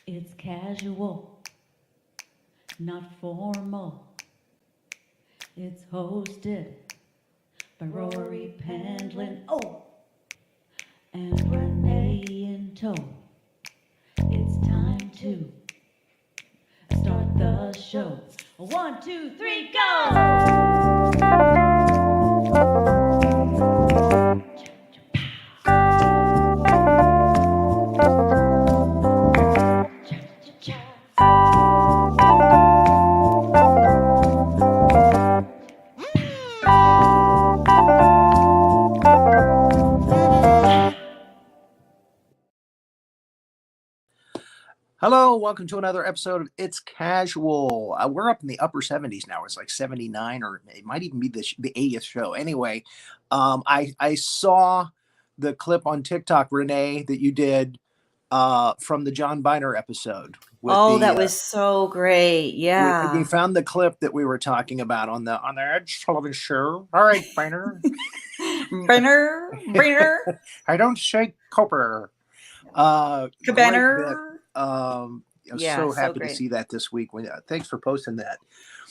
It's casual, not formal. It's hosted by Rory Pendlin. Oh, and Renee in tow. It's time to start the show. 1, 2, 3, go! Hello, welcome to another episode of It's Casual. We're up in the upper 70s now. It's like 79, or it might even be the 80th show. Anyway, I saw the clip on TikTok, Renee, that you did from the John Biner episode. That was so great. Yeah. You found the clip that we were talking about on the Edge television show. All right, Biner. Biner. I don't shake copper. Cabanner. I'm so happy to see that this week. Thanks for posting that.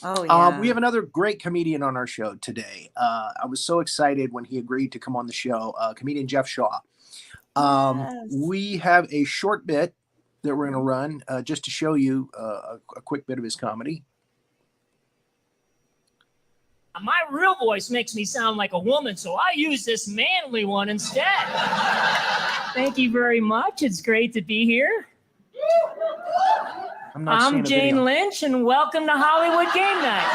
Oh, yeah. We have another great comedian on our show today. I was so excited when he agreed to come on the show, comedian Jeff Shaw. Yes. We have a short bit that we're going to run just to show you a quick bit of his comedy. My real voice makes me sound like a woman, so I use this manly one instead. Thank you very much. It's great to be here. I'm Jane Lynch, and welcome to Hollywood Game Night.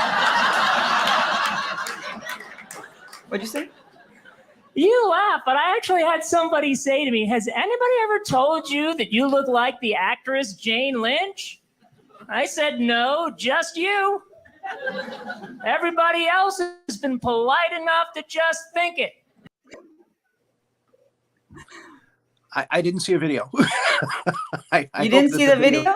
What'd you say? You laugh, but I actually had somebody say to me, has anybody ever told you that you look like the actress Jane Lynch? I said, no, just you. Everybody else has been polite enough to just think it. I didn't see a video. You didn't see the video?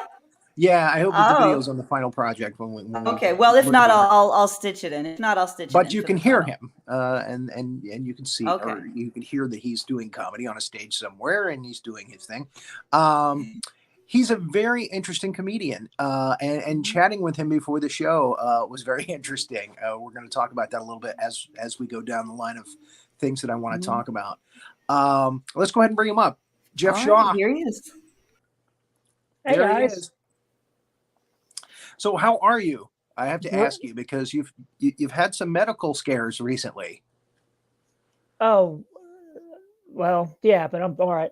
Yeah, I hope that the video's on the final project. Okay, well, if not, I'll stitch it in. If not, I'll stitch it in. But you can hear him, and you can see, okay. Or you can hear that he's doing comedy on a stage somewhere, and he's doing his thing. He's a very interesting comedian, and chatting with him before the show was very interesting. We're going to talk about that a little bit as we go down the line of things that I want to talk about. Let's go ahead and bring him up. Jeff Shaw. Here he is. Hey, there guys. he is. So how are you? I have to ask you because you've had some medical scares recently. Oh, well, yeah, but I'm all right.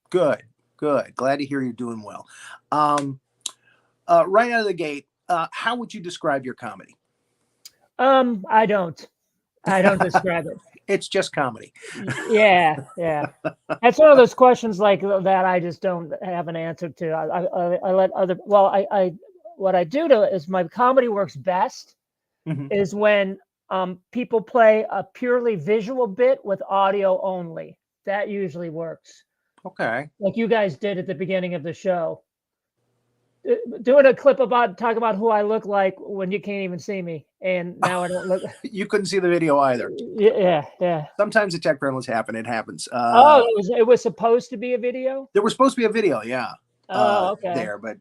Good. Glad to hear you're doing well. Right out of the gate, how would you describe your comedy? I don't describe it. It's just comedy. Yeah. That's one of those questions like that I just don't have an answer to. I let other. Well, I what I do to is my comedy works best is when people play a purely visual bit with audio only. That usually works. Okay. Like you guys did at the beginning of the show. Doing a clip talk about who I look like when you can't even see me, and now I don't look. You couldn't see the video either. Yeah. Sometimes the tech gremlins happen. It happens. It was supposed to be a video. There was supposed to be a video, yeah. Okay. There, but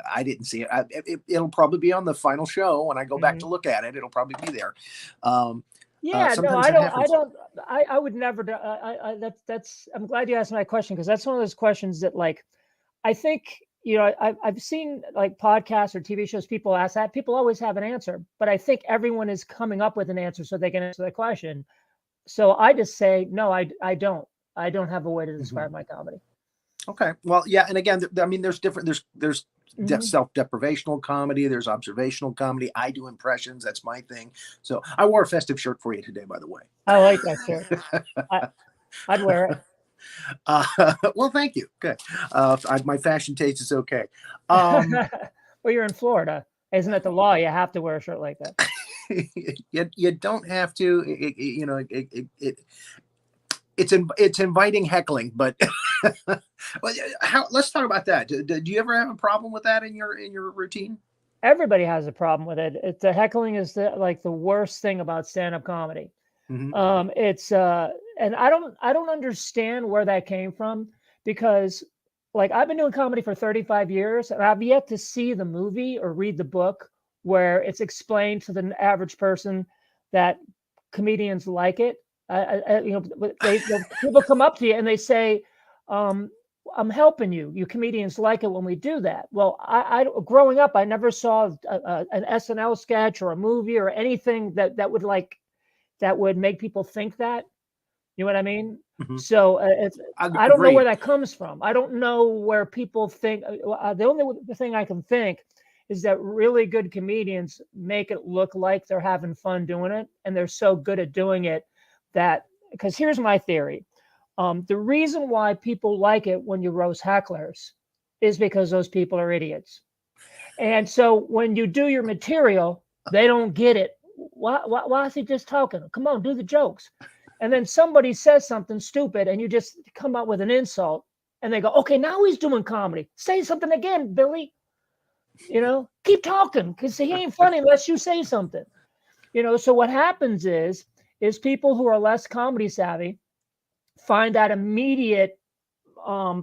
I didn't see it. It'll probably be on the final show when I go back to look at it. It'll probably be there. I would never do. That's. I'm glad you asked my question because that's one of those questions that, like, I think I've seen like podcasts or TV shows. People ask that. People always have an answer, but I think everyone is coming up with an answer so they can answer the question. So I just say no. I don't. I don't have a way to describe my comedy. Okay. Well, yeah. And again, I mean, there's different, there's self-deprivational comedy. There's observational comedy. I do impressions. That's my thing. So I wore a festive shirt for you today, by the way. I like that shirt. I'd wear it. Well, thank you. Good. My fashion taste is okay. Well, you're in Florida. Isn't it the law? You have to wear a shirt like that. You don't have to, it's inviting heckling, but let's talk about that. Do you ever have a problem with that in your routine? Everybody has a problem with it. The heckling is the worst thing about stand-up comedy. It's and I don't understand where that came from because like I've been doing comedy for 35 years, and I've yet to see the movie or read the book where it's explained to the average person that comedians like it. People come up to you and they say, "I'm helping you. You comedians like it when we do that." Well, I growing up, I never saw an SNL sketch or a movie or anything that would make people think that. You know what I mean? Mhm. So I don't know Agreed. where that comes from. I don't know where people think. The only thing I can think is that really good comedians make it look like they're having fun doing it, and they're so good at doing it that. Because here's my theory: the reason why people like it when you roast hecklers is because those people are idiots, and so when you do your material, they don't get it. Why is he just talking? Come on, do the jokes. And then somebody says something stupid and you just come up with an insult and they go, okay, now he's doing comedy. Say something again, Billy. Keep talking because he ain't funny unless you say something. So what happens is people who are less comedy savvy find that immediate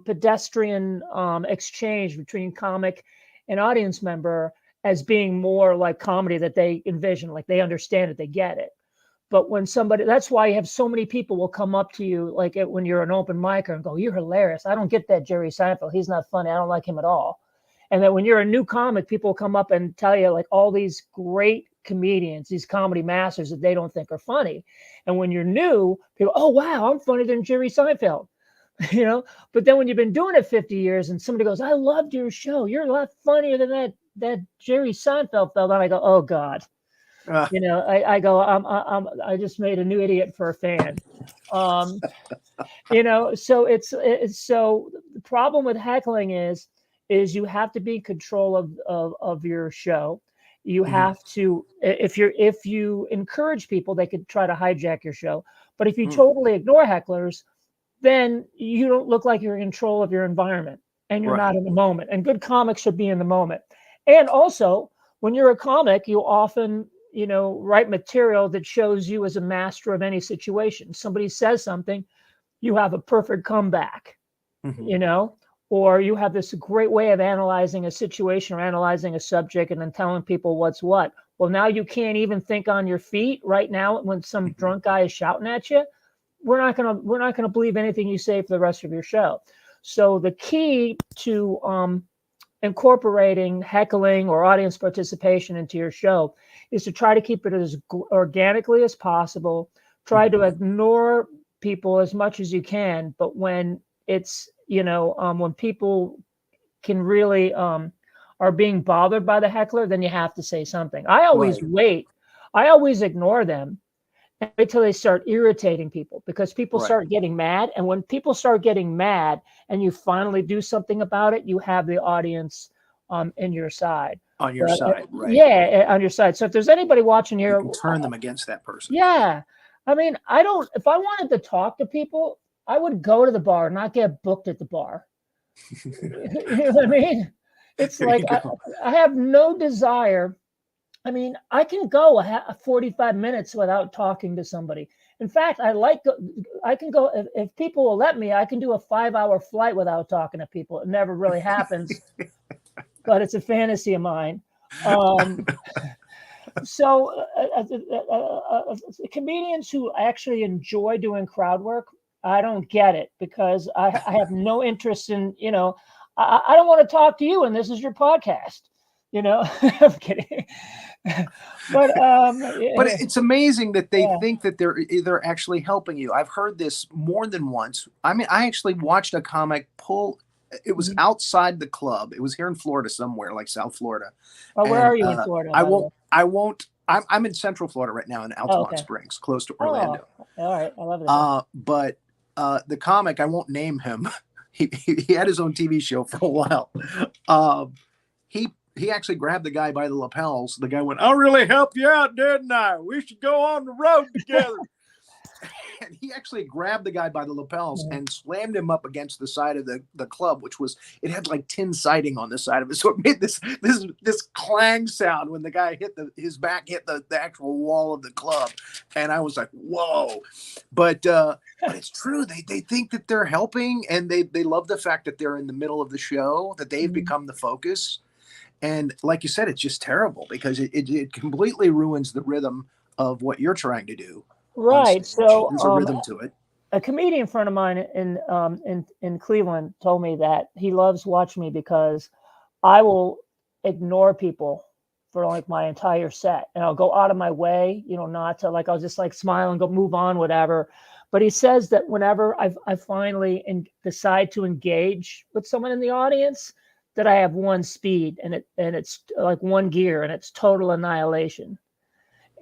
pedestrian exchange between comic and audience member as being more like comedy that they envision, like they understand it, they get it. But when that's why you have so many people will come up to you like when you're an open micer and go, "You're hilarious. I don't get that Jerry Seinfeld. He's not funny. I don't like him at all." And then when you're a new comic, people come up and tell you like all these great comedians, these comedy masters that they don't think are funny. And when you're new, people, "Oh, wow, I'm funnier than Jerry Seinfeld." But then when you've been doing it 50 years and somebody goes, "I loved your show. You're a lot funnier than that Jerry Seinfeld fella." And I go, "Oh God." I go, I just made a new idiot for a fan. So so the problem with heckling is you have to be in control of your show. You have to, if you encourage people, they could try to hijack your show. But if you totally ignore hecklers, then you don't look like you're in control of your environment and you're not in the moment. And good comics should be in the moment. And also, when you're a comic, you often write material that shows you as a master of any situation. Somebody says something, you have a perfect comeback, or you have this great way of analyzing a situation or analyzing a subject and then telling people what's what. Well, now you can't even think on your feet right now when some drunk guy is shouting at you. We're not gonna believe anything you say for the rest of your show. So the key to incorporating heckling or audience participation into your show is to try to keep it as organically as possible. Try to ignore people as much as you can, but when it's when people can really are being bothered by the heckler, then you have to say something. I always wait. I always ignore them until they start irritating people, because people start getting mad. And when people start getting mad and you finally do something about it, you have the audience in your side. On your side, right? Yeah, on your side. So if there's anybody watching here, you can turn them against that person. Yeah. I mean, if I wanted to talk to people, I would go to the bar, not get booked at the bar. You know what I mean? It's There like you go. I have no desire. I mean, I can go 45 minutes without talking to somebody. In fact, I can go, if people will let me, I can do a 5-hour flight without talking to people. It never really happens, but it's a fantasy of mine. So comedians who actually enjoy doing crowd work, I don't get it, because I have no interest in, I don't want to talk to you and this is your podcast. I'm kidding. But it's amazing that they think that they're actually helping you. I've heard this more than once. I mean, I actually watched a comic pull. It was outside the club. It was here in Florida somewhere, like South Florida. Oh, where are you in Florida? I won't. I'm in Central Florida right now in Altamont Springs, close to Orlando. All right, I love it. But the comic, I won't name him. He had his own TV show for a while. He actually grabbed the guy by the lapels. The guy went, "I really helped you out, didn't I? We should go on the road together." And he he actually grabbed the guy by the lapels Mhm. and slammed him up against the side of the club, which was, it had like tin siding on the side of it, so it made this clang sound when the guy hit his back hit the actual wall of the club, and I was like, whoa. But it's true. They think that they're helping, and they love the fact that they're in the middle of the show, that they've Mhm. become the focus. And like you said, it's just terrible because it completely ruins the rhythm of what you're trying to do on Right. stage. So There's a rhythm to it. a comedian friend of mine in Cleveland told me that he loves watching me because I will ignore people for like my entire set, and I'll go out of my way, not to, like, I'll just like smile and go move on, whatever. But he says that whenever I finally decide to engage with someone in the audience, that I have one speed, and it's like one gear, and it's total annihilation.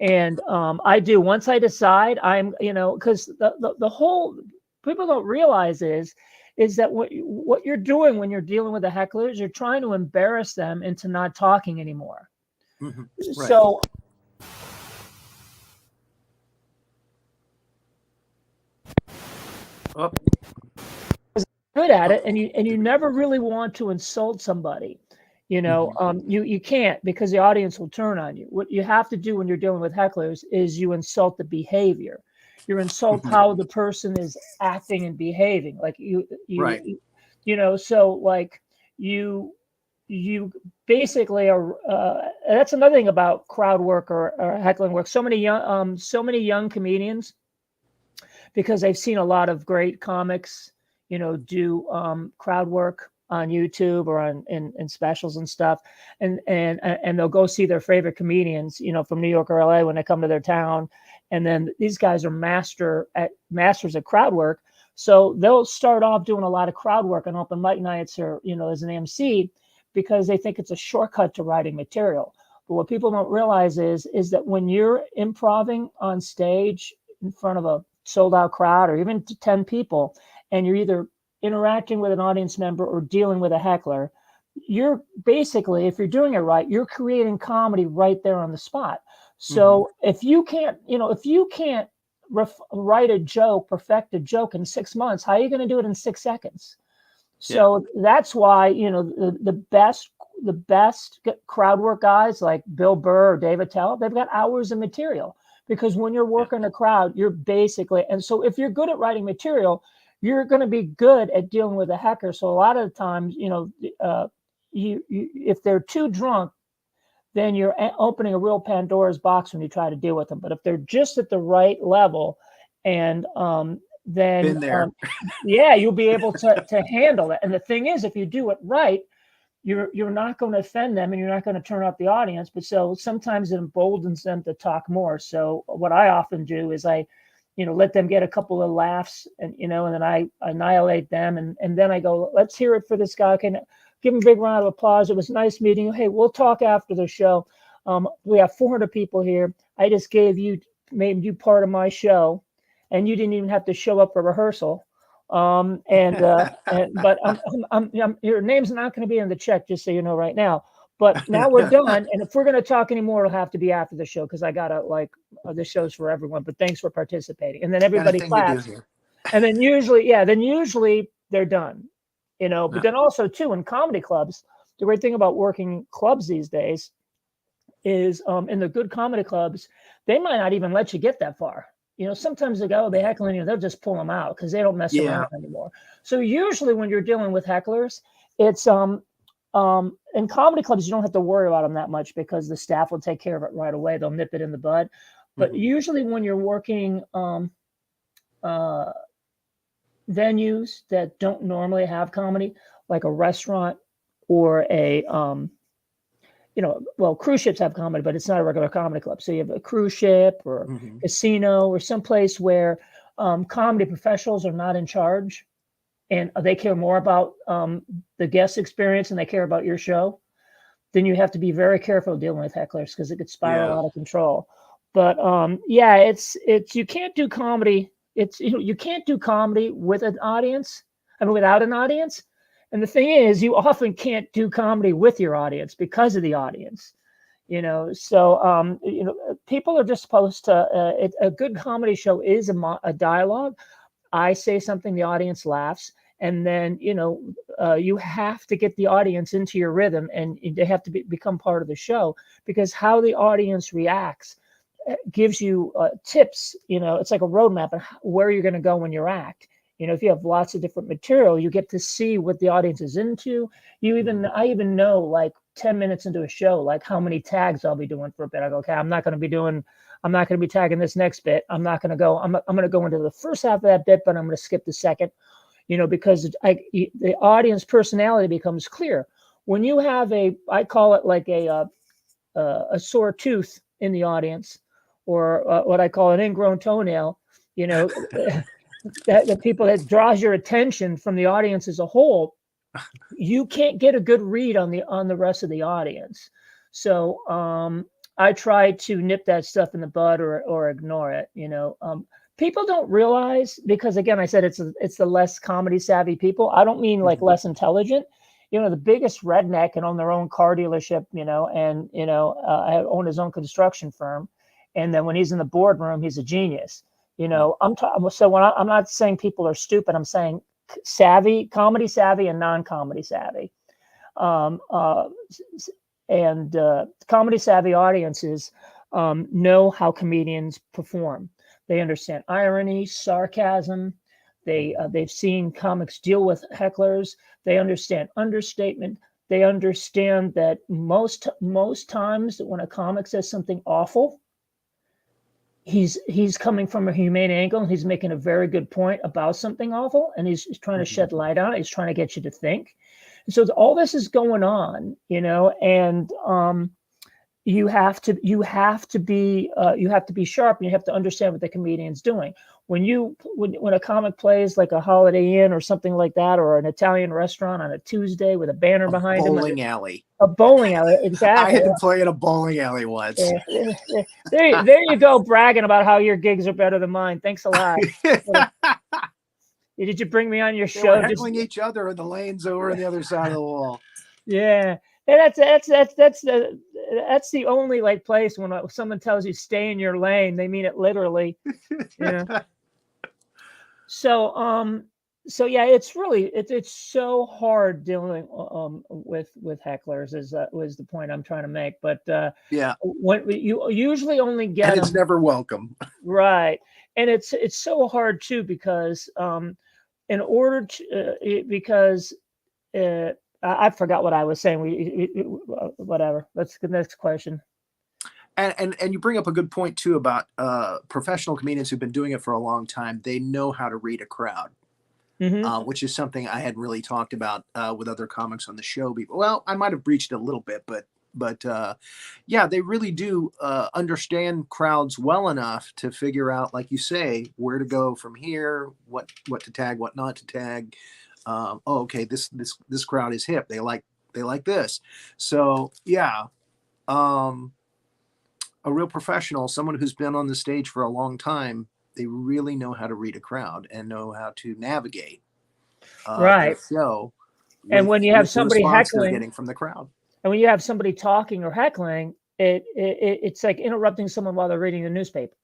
And I do, once I decide, I'm, because the whole, people don't realize is that what you're doing when you're dealing with the hecklers, you're trying to embarrass them into not talking anymore. Mm-hmm. Right. So Oh. good at it, and you never really want to insult somebody. You can't, because the audience will turn on you. What you have to do when you're dealing with hecklers is you insult the behavior. You insult how the person is acting and behaving. Like Right. So like you basically are. That's another thing about crowd work or heckling work. So many young comedians, because they've seen a lot of great comics, do crowd work on YouTube or in specials and stuff, and they'll go see their favorite comedians, from New York or LA when they come to their town, and then these guys are masters at crowd work, so they'll start off doing a lot of crowd work on open mic nights or as an MC, because they think it's a shortcut to writing material. But what people don't realize is that when you're improvising on stage in front of a sold out crowd or even to 10 people, and you're either interacting with an audience member or dealing with a heckler, you're basically, if you're doing it right, you're creating comedy right there on the spot. So if you can't write a joke, perfect a joke in 6 months, how are you going to do it in 6 seconds? So that's why, the best crowd work guys like Bill Burr or Dave Attell, they've got hours of material, because when you're working a crowd, you're basically, and so if you're good at writing material, you're going to be good at dealing with a heckler. So a lot of the times, if they're too drunk, then you're opening a real Pandora's box when you try to deal with them. But if they're just at the right level, and then Been there. you'll be able to handle it. And the thing is, if you do it right, you're not going to offend them, and you're not going to turn off the audience. But so sometimes it emboldens them to talk more. So what I often do is I let them get a couple of laughs, and and then I annihilate them, and then I go, let's hear it for this guy. Okay, give him a big round of applause. It was nice meeting you. Hey, we'll talk after the show. We have 400 people here. I just made you part of my show, and you didn't even have to show up for rehearsal. But your name's not going to be in the check, just so you know right now. But now we're done, and if we're going to talk anymore, it'll have to be after the show, because I gotta the show's for everyone. But thanks for participating, and then everybody claps, and then usually they're done, But then also too, in comedy clubs, the great thing about working clubs these days is in the good comedy clubs, they might not even let you get that far. Sometimes they go, they heckling you, they'll just pull them out because they don't mess around anymore. So usually when you're dealing with hecklers, it's in comedy clubs, you don't have to worry about them that much, because the staff will take care of it right away. They'll nip it in the bud. But usually when you're working venues that don't normally have comedy, like a restaurant or a cruise ships have comedy, but it's not a regular comedy club. So you have a cruise ship or casino or someplace where comedy professionals are not in charge, and they care more about the guest experience, and they care about your show. Then you have to be very careful dealing with hecklers, because it could spiral out of control. But it's you can't do comedy. You can't do comedy with an audience. Without an audience. And the thing is, you often can't do comedy with your audience because of the audience. So people are just supposed to, a good comedy show is a dialogue. I say something, the audience laughs, and then you have to get the audience into your rhythm, and they have to become part of the show, because how the audience reacts gives you tips. It's like a roadmap of where you're going to go when you act. If you have lots of different material, you get to see what the audience is into. I even know, like 10 minutes into a show, like how many tags I'll be doing for a bit. I go, okay, I'm not going to be tagging this next bit. I'm going to go into the first half of that bit, but I'm going to skip the second, because the audience personality becomes clear. When you have I call it like a sore tooth in the audience, or what I call an ingrown toenail, that people, that draws your attention from the audience as a whole, you can't get a good read on the rest of the audience. So I try to nip that stuff in the bud, or ignore it. People don't realize, because again, I said it's the less comedy savvy people. I don't mean like less intelligent. The biggest redneck and own their own car dealership, and own his own construction firm, and then when he's in the boardroom, he's a genius. So when I'm not saying people are stupid, I'm saying savvy, comedy savvy, and non-comedy savvy. Comedy savvy audiences know how comedians perform. They understand irony, sarcasm. They've seen comics deal with hecklers. They understand understatement. They understand that most times when a comic says something awful, he's coming from a humane angle, and he's making a very good point about something awful, and he's trying to shed light on it. He's trying to get you to think. And so all this is going on, and you have to be sharp, and you have to understand what the comedian's doing. When a comic plays like a Holiday Inn or something like that, or an Italian restaurant on a Tuesday with a banner behind him, a bowling alley, exactly. I had to play in a bowling alley once. There you go, bragging about how your gigs are better than mine. Thanks a lot. Did you bring me on your show? They were heckling each other in the lanes over on the other side of the wall. Yeah. And that's the only like place when someone tells you stay in your lane, they mean it literally. So yeah, it's really it's so hard dealing with hecklers, was the point I'm trying to make. But yeah, when you usually only get, and it's never welcome, right? And it's so hard too, because in order to I forgot what I was saying. Whatever. Let's get the next question. And you bring up a good point too about professional comedians who've been doing it for a long time. They know how to read a crowd, which is something I hadn't really talked about with other comics on the show. Well, I might have breached it a little bit, but yeah, they really do understand crowds well enough to figure out, like you say, where to go from here, what to tag, what not to tag. Okay, this crowd is hip. They like this. So yeah, a real professional, someone who's been on the stage for a long time, they really know how to read a crowd and know how to navigate right. the show. And when you have somebody heckling, getting from the crowd, and when you have somebody talking or heckling, it's like interrupting someone while they're reading the newspaper.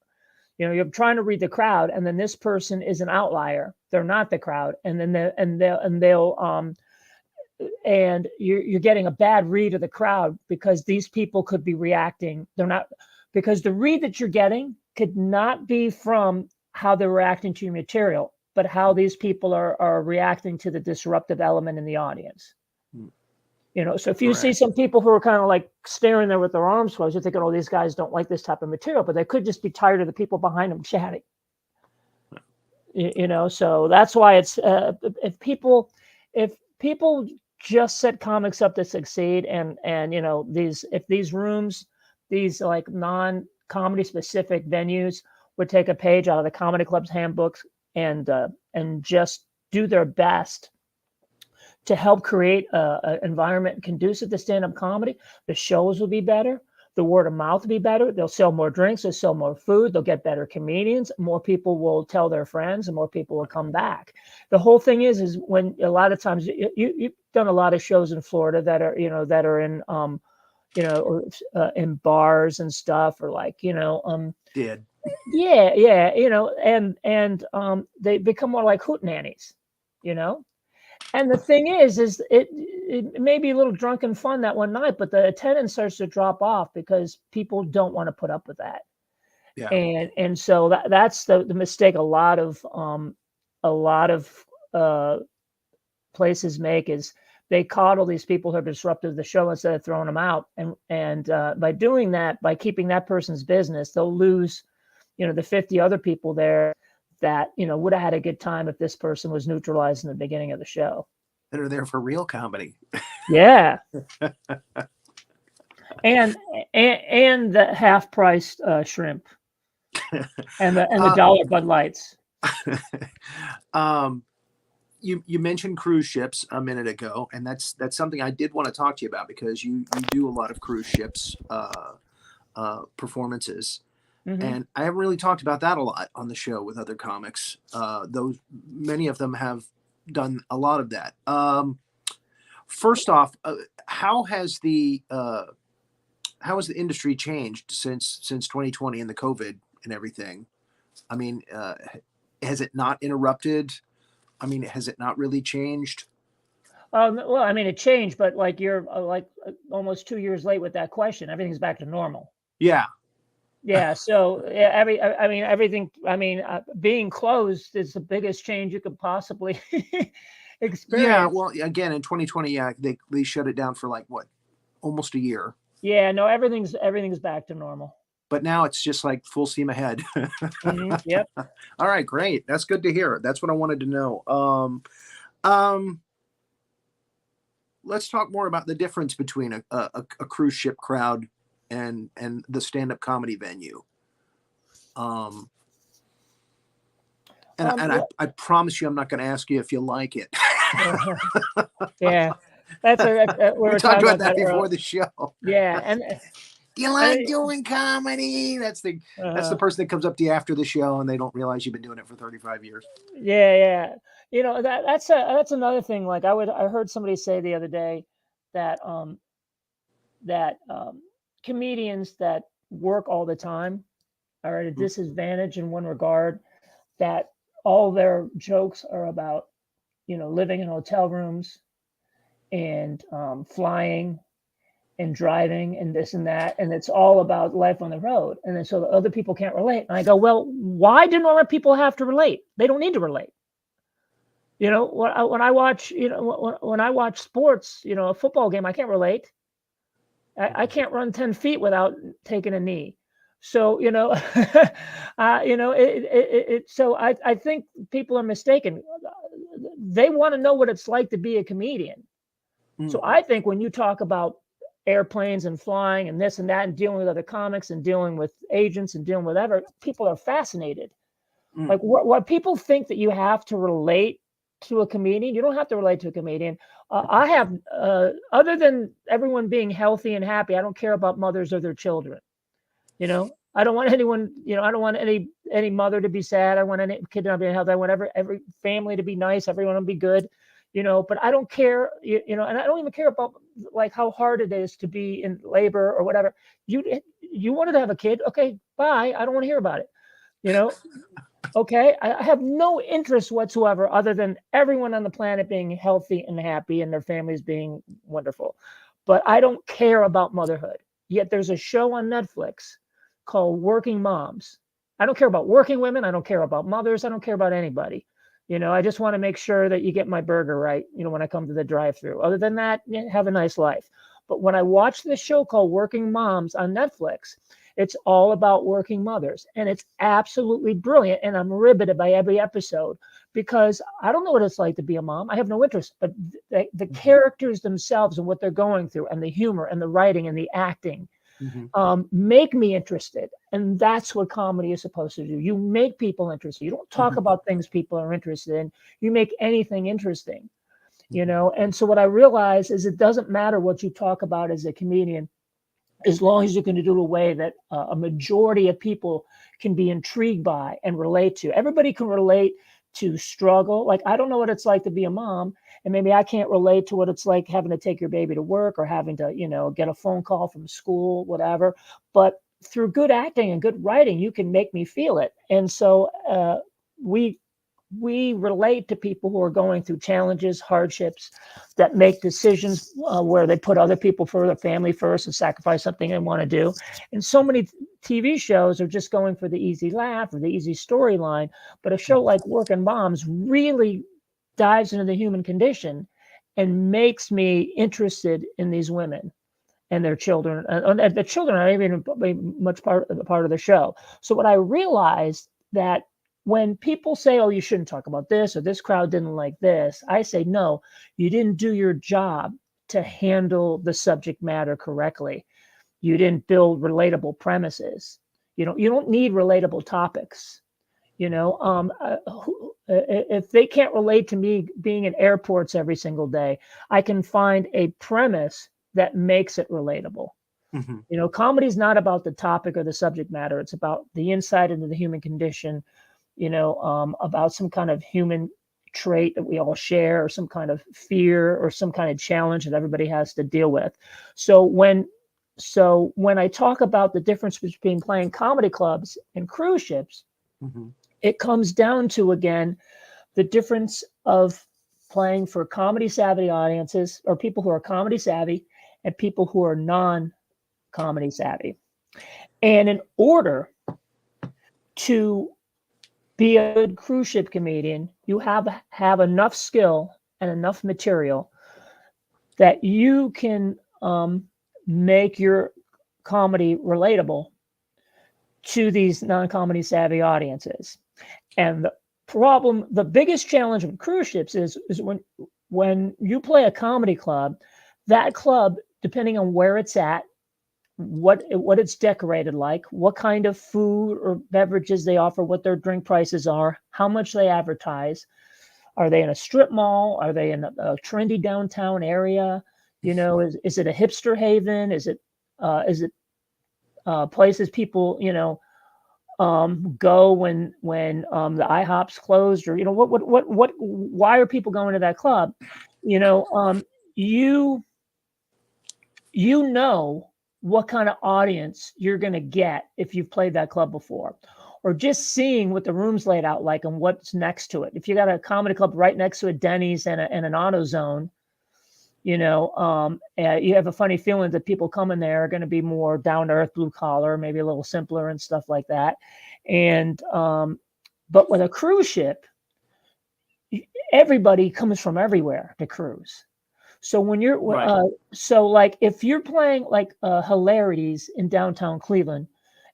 You're trying to read the crowd, and then this person is an outlier. They're not the crowd, and then you're getting a bad read of the crowd, because these people could be reacting. They're not, because the read that you're getting could not be from how they're reacting to your material, but how these people are reacting to the disruptive element in the audience. So if you see some people who are kind of like staring there with their arms closed, you're thinking, oh, these guys don't like this type of material, but they could just be tired of the people behind them chatting. So that's why it's if people just set comics up to succeed, and these rooms, these like non-comedy specific venues would take a page out of the comedy club's handbooks and just do their best to help create an environment conducive to stand-up comedy, the shows will be better. The word of mouth will be better. They'll sell more drinks. They'll sell more food. They'll get better comedians. More people will tell their friends, and more people will come back. The whole thing is when a lot of times you've done a lot of shows in Florida that are in or in bars and stuff, or like, Did. yeah, and they become more like hootenannies, you know. And the thing is it may be a little drunken fun that one night, but the attendance starts to drop off because people don't want to put up with that. Yeah. And so that's the mistake a lot of places make, is they coddle these people who have disrupted the show instead of throwing them out. And by doing that, by keeping that person's business, they'll lose, the 50 other people there that, would have had a good time if this person was neutralized in the beginning of the show. That are there for real comedy. Yeah. and the half-priced shrimp and the dollar Bud Lights. You mentioned cruise ships a minute ago, and that's something I did want to talk to you about, because you do a lot of cruise ships performances. Mm-hmm. And I haven't really talked about that a lot on the show with other comics. Though many of them have done a lot of that. First off, how has the industry changed since 2020 and the COVID and everything? I mean, has it not interrupted? I mean, has it not really changed? Well, I mean, it changed, but like you're almost 2 years late with that question. Everything's back to normal. Yeah. Yeah. So yeah, everything. Being closed is the biggest change you could possibly experience. Yeah. Well, again, in 2020, yeah, they shut it down for like what, almost a year. Yeah. No, everything's back to normal. But now it's just like full steam ahead. Mm-hmm. Yep. All right, great. That's good to hear. That's what I wanted to know. Let's talk more about the difference between a cruise ship crowd and the stand-up comedy venue. I promise you, I'm not going to ask you if you like it. Yeah, we talked about that before the show. Yeah, and do you like doing comedy? That's the person that comes up to you after the show and they don't realize you've been doing it for 35 years. Yeah. That's another thing. Like I heard somebody say the other day that comedians that work all the time are at a disadvantage in one regard, that all their jokes are about, living in hotel rooms and flying and driving and this and that, and it's all about life on the road. And then so the other people can't relate. And I go, well, why do normal people have to relate? They don't need to relate. When I watch, when I watch sports, a football game, I can't relate. I can't run 10 feet without taking a knee. So, so I think people are mistaken. They want to know what it's like to be a comedian. So I think when you talk about airplanes and flying and this and that and dealing with other comics and dealing with agents and dealing with whatever, people are fascinated. Like what people think that you have to relate to a comedian, you don't have to relate to a comedian. I have, other than everyone being healthy and happy, I don't care about mothers or their children. I don't want anyone, I don't want any mother to be sad. I want any kid to be healthy. I want every family to be nice. Everyone to be good. But I don't care, and I don't even care about like how hard it is to be in labor or whatever. You wanted to have a kid. Okay, bye. I don't want to hear about it. Okay. I have no interest whatsoever other than everyone on the planet being healthy and happy and their families being wonderful. But I don't care about motherhood. Yet there's a show on Netflix called Working Moms. I don't care about working women. I don't care about mothers. I don't care about anybody. I just want to make sure that you get my burger right, when I come to the drive-thru. Other than that, have a nice life. But when I watch this show called Working Moms on Netflix, it's all about working mothers. And it's absolutely brilliant. And I'm riveted by every episode because I don't know what it's like to be a mom. I have no interest. But the characters themselves and what they're going through and the humor and the writing and the acting make me interested. And that's what comedy is supposed to do. You make people interested. You don't talk about things people are interested in. You make anything interesting, And so what I realize is it doesn't matter what you talk about as a comedian, as long as you can do it in a way that a majority of people can be intrigued by and relate to. Everybody can relate to struggle. Like, I don't know what it's like to be a mom, and maybe I can't relate to what it's like having to take your baby to work or having to, get a phone call from school, whatever. But through good acting and good writing, you can make me feel it. And so we relate to people who are going through challenges, hardships, that make decisions where they put other people first, their family first, and sacrifice something they want to do. And so many TV shows are just going for the easy laugh or the easy storyline. But a show like Working Moms really dives into the human condition and makes me interested in these women and their children. And the children are even much part of the show. So what I realized that when people say, oh, you shouldn't talk about this, or this crowd didn't like this, I say, no, you didn't do your job to handle the subject matter correctly. You didn't build relatable premises. You don't need relatable topics. If they can't relate to me being in airports every single day, I can find a premise that makes it relatable. Mm-hmm. Comedy is not about the topic or the subject matter. It's about the insight into the human condition, about some kind of human trait that we all share, or some kind of fear, or some kind of challenge that everybody has to deal with. So when I talk about the difference between playing comedy clubs and cruise ships, Mm-hmm. it comes down to, again, the difference of playing for comedy savvy audiences, or people who are comedy savvy, and people who are non-comedy savvy. And in order to be a good cruise ship comedian, you have enough skill and enough material that you can make your comedy relatable to these non-comedy savvy audiences. And the biggest challenge with cruise ships is when you play a comedy club, that club, depending on where it's at, what it's decorated like, what kind of food or beverages they offer, what their drink prices are, how much they advertise. Are they in a strip mall? Are they in a trendy downtown area? Is it a hipster haven? Is it places people go when the IHOP's closed, or why are people going to that club? You know what kind of audience you're going to get if you've played that club before, or just seeing what the room's laid out like and what's next to it. If you got a comedy club right next to a Denny's and an AutoZone, you have a funny feeling that people coming there are going to be more down to earth, blue collar, maybe a little simpler and stuff like that. And but with a cruise ship, everybody comes from everywhere to cruise. So when you're like if you're playing like Hilarities in downtown Cleveland,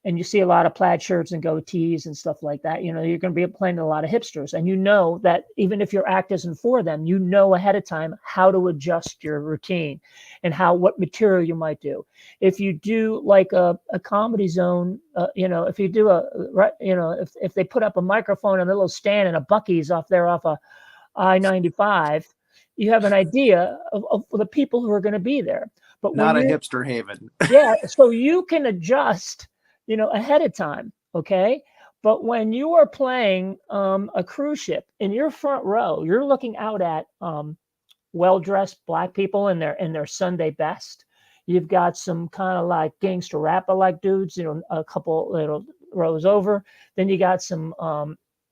and you see a lot of plaid shirts and goatees and stuff like that, you're going to be playing a lot of hipsters, and that even if your act isn't for them, ahead of time how to adjust your routine and what material you might do. If you do like a Comedy Zone, if you do if they put up a microphone and a little stand and a Buc-ee's off a I-95, you have an idea of the people who are going to be there. But not a hipster haven. Yeah, so you can adjust, ahead of time, okay? But when you are playing a cruise ship, in your front row, you're looking out at well-dressed Black people in their Sunday best. You've got some kind of like gangster rapper like dudes, a couple little rows over. Then you got some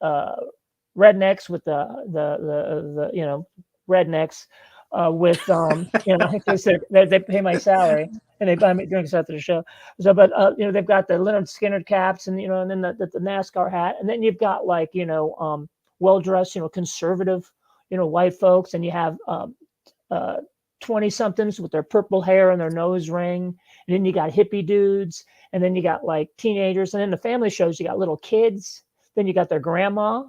rednecks with the rednecks with they pay my salary and they buy me drinks after the show. So, but they've got the Leonard Skinner caps and and then the NASCAR hat, and then you've got like well dressed conservative white folks, and you have 20 somethings with their purple hair and their nose ring, and then you got hippie dudes, and then you got like teenagers, and then the family shows you got little kids, then you got their grandma,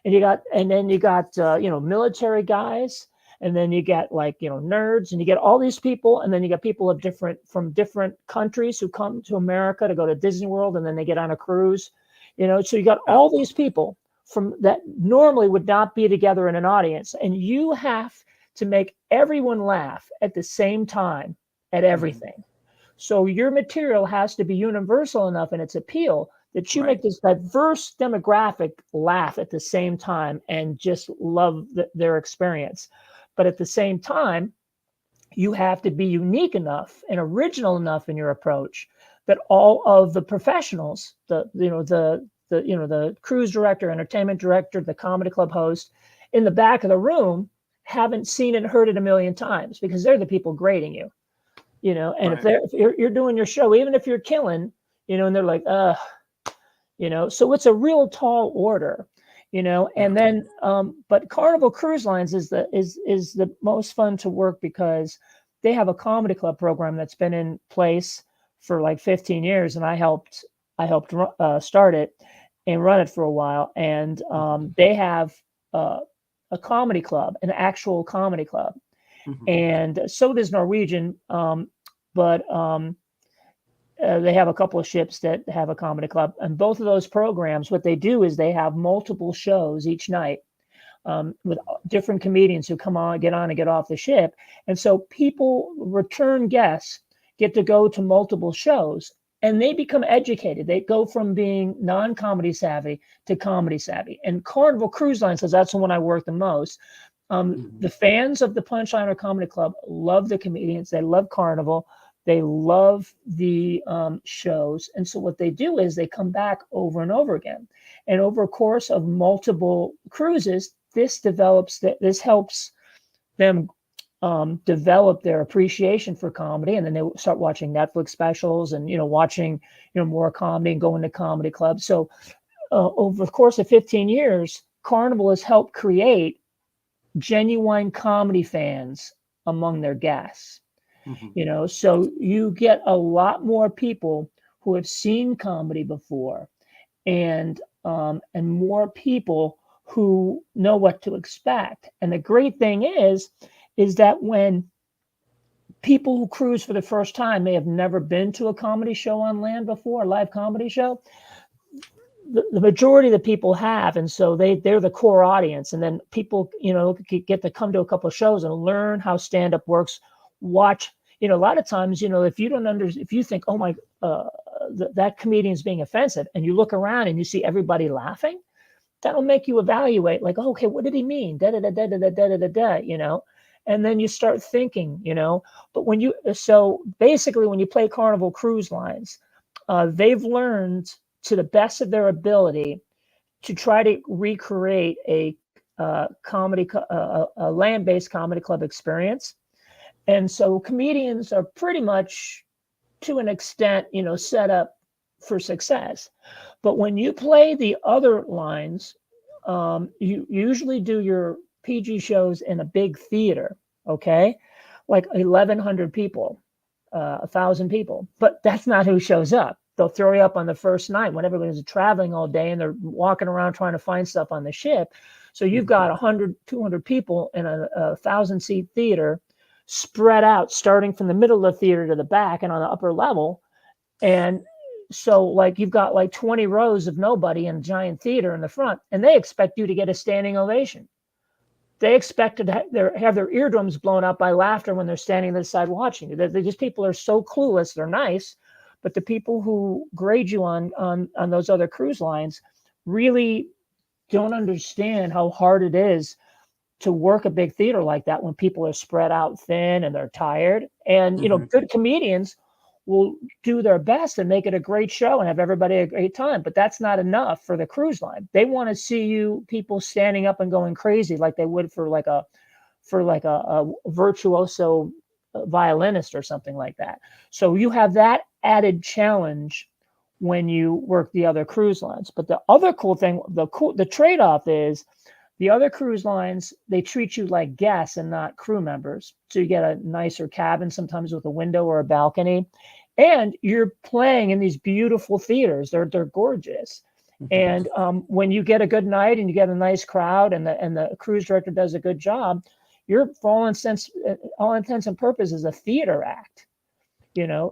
and then you got military guys. And then you get like, nerds, and you get all these people. And then you get people from different countries who come to America to go to Disney World. And then they get on a cruise, so you got all these people from that normally would not be together in an audience. And you have to make everyone laugh at the same time at everything. So your material has to be universal enough in its appeal that you Right. make this diverse demographic laugh at the same time and just love their experience. But at the same time, you have to be unique enough and original enough in your approach that all of the professionals, the cruise director, entertainment director, the comedy club host, in the back of the room haven't seen it and heard it a million times, because they're the people grading you. And Right. if you're doing your show, even if you're killing, and they're like, so it's a real tall order, and then, but Carnival Cruise Lines is the most fun to work, because they have a comedy club program that's been in place for like 15 years. And I helped start it and run it for a while. And they have a comedy club, an actual comedy club. Mhm. And so does Norwegian. But they have a couple of ships that have a comedy club, and both of those programs, what they do is they have multiple shows each night, with different comedians who come on, get on and get off the ship. And so people, return guests, get to go to multiple shows, and they become educated. They go from being non-comedy savvy to comedy savvy. And Carnival Cruise Line says that's the one I work the most. The fans of the Punchliner Comedy Club love the comedians. They love Carnival. They love the shows. And so what they do is they come back over and over again. And over a course of multiple cruises, this helps them develop their appreciation for comedy. And then they start watching Netflix specials and, watching, more comedy and going to comedy clubs. So over the course of 15 years, Carnival has helped create genuine comedy fans among their guests. So you get a lot more people who have seen comedy before, and more people who know what to expect. And the great thing is that when people who cruise for the first time may have never been to a comedy show on land before, a live comedy show, the majority of the people have, and so they're the core audience. And then people, get to come to a couple of shows and learn how stand-up works. Watch, a lot of times, if you think, oh my, that comedian's being offensive, and you look around and you see everybody laughing, that'll make you evaluate, like, oh, okay, what did he mean? Da da da da da da da da da. And then you start thinking, But so basically, when you play Carnival Cruise Lines, they've learned to the best of their ability to try to recreate a land-based comedy club experience. And so comedians are pretty much, to an extent, set up for success. But when you play the other lines, you usually do your PG shows in a big theater, okay? Like 1,100 people, 1,000 people. But that's not who shows up. They'll throw you up on the first night when everybody's traveling all day and they're walking around trying to find stuff on the ship. So you've got 100, 200 people in a 1,000-seat theater, spread out, starting from the middle of the theater to the back and on the upper level. And so, like, you've got like 20 rows of nobody in a giant theater in the front, and they expect you to get a standing ovation. They expect to have their eardrums blown out by laughter when they're standing to the side watching you. They just, people are so clueless. They're nice, but the people who grade you on those other cruise lines really don't understand how hard it is to work a big theater like that when people are spread out thin and they're tired. And, good comedians will do their best and make it a great show and have everybody a great time. But that's not enough for the cruise line. They want to see people standing up and going crazy like they would for like a virtuoso violinist or something like that. So you have that added challenge when you work the other cruise lines. But the other cool thing, the trade-off is, the other cruise lines, they treat you like guests and not crew members. So you get a nicer cabin, sometimes with a window or a balcony. And you're playing in these beautiful theaters. They're gorgeous. And when you get a good night and you get a nice crowd and the cruise director does a good job, you're, for all intents and purposes, a theater act.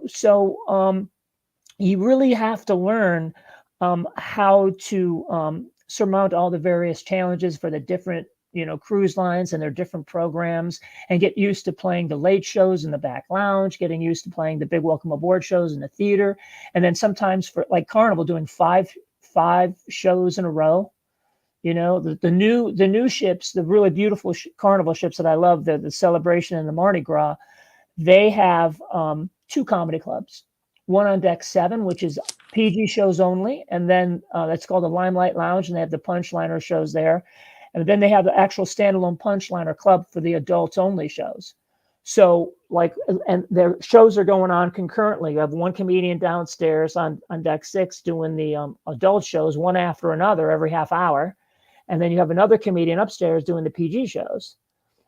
So you really have to learn how to surmount all the various challenges for the different cruise lines and their different programs, and get used to playing the late shows in the back lounge, getting used to playing the big welcome aboard shows in the theater. And then sometimes for like Carnival doing five shows in a row. The new ships, the really beautiful Carnival ships that I love, the Celebration and the Mardi Gras, they have 2 comedy clubs. One on deck 7, which is PG shows only, and then that's called the Limelight Lounge, and they have the Punchliner shows there. And then they have the actual standalone Punchliner club for the adults only shows. So and their shows are going on concurrently. You have one comedian downstairs on deck 6 doing the adult shows, one after another every half hour. And then you have another comedian upstairs doing the PG shows.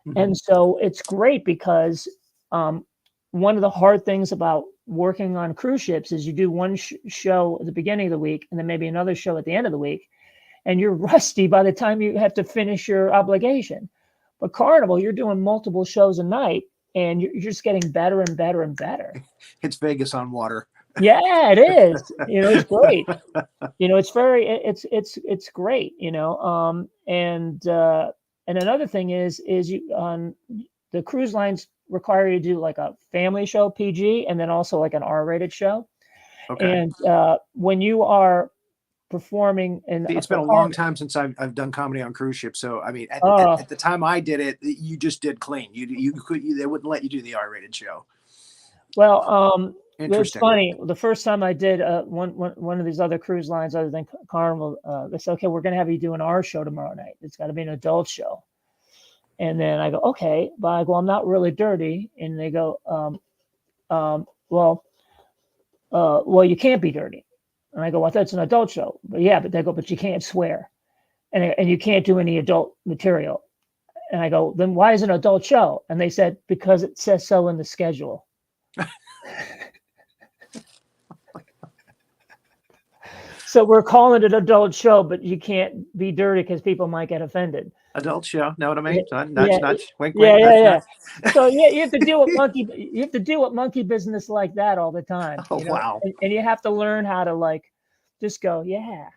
Mm-hmm. And so it's great because one of the hard things about working on cruise ships is you do one show at the beginning of the week and then maybe another show at the end of the week, and you're rusty by the time you have to finish your obligation. But Carnival, you're doing multiple shows a night, and you're just getting better and better and better. It's Vegas on water. Yeah, it is. It's great. It's great. And another thing is you on the cruise lines require you to do like a family show, PG, and then also like an R-rated show. Okay. And when you are performing, and it's been a long time since I've done comedy on cruise ships. So I mean, at the time I did it, you just did clean. They wouldn't let you do the R-rated show. Well, it's funny. The first time I did one of these other cruise lines other than Carnival, they said, okay, we're going to have you do an R show tomorrow night. It's got to be an adult show. And then I go, okay, but I go, I'm not really dirty. And they go, well, you can't be dirty. And I go, well, that's an adult show. But yeah, but they go, but you can't swear. And you can't do any adult material. And I go, then why is it an adult show? And they said, because it says so in the schedule. So we're calling it an adult show, but you can't be dirty because people might get offended. Adult show, know what I mean? Nudge, wink, yeah, wink. Yeah. So you have to deal with monkey business like that all the time. Oh, wow. And you have to learn how to just go, yeah.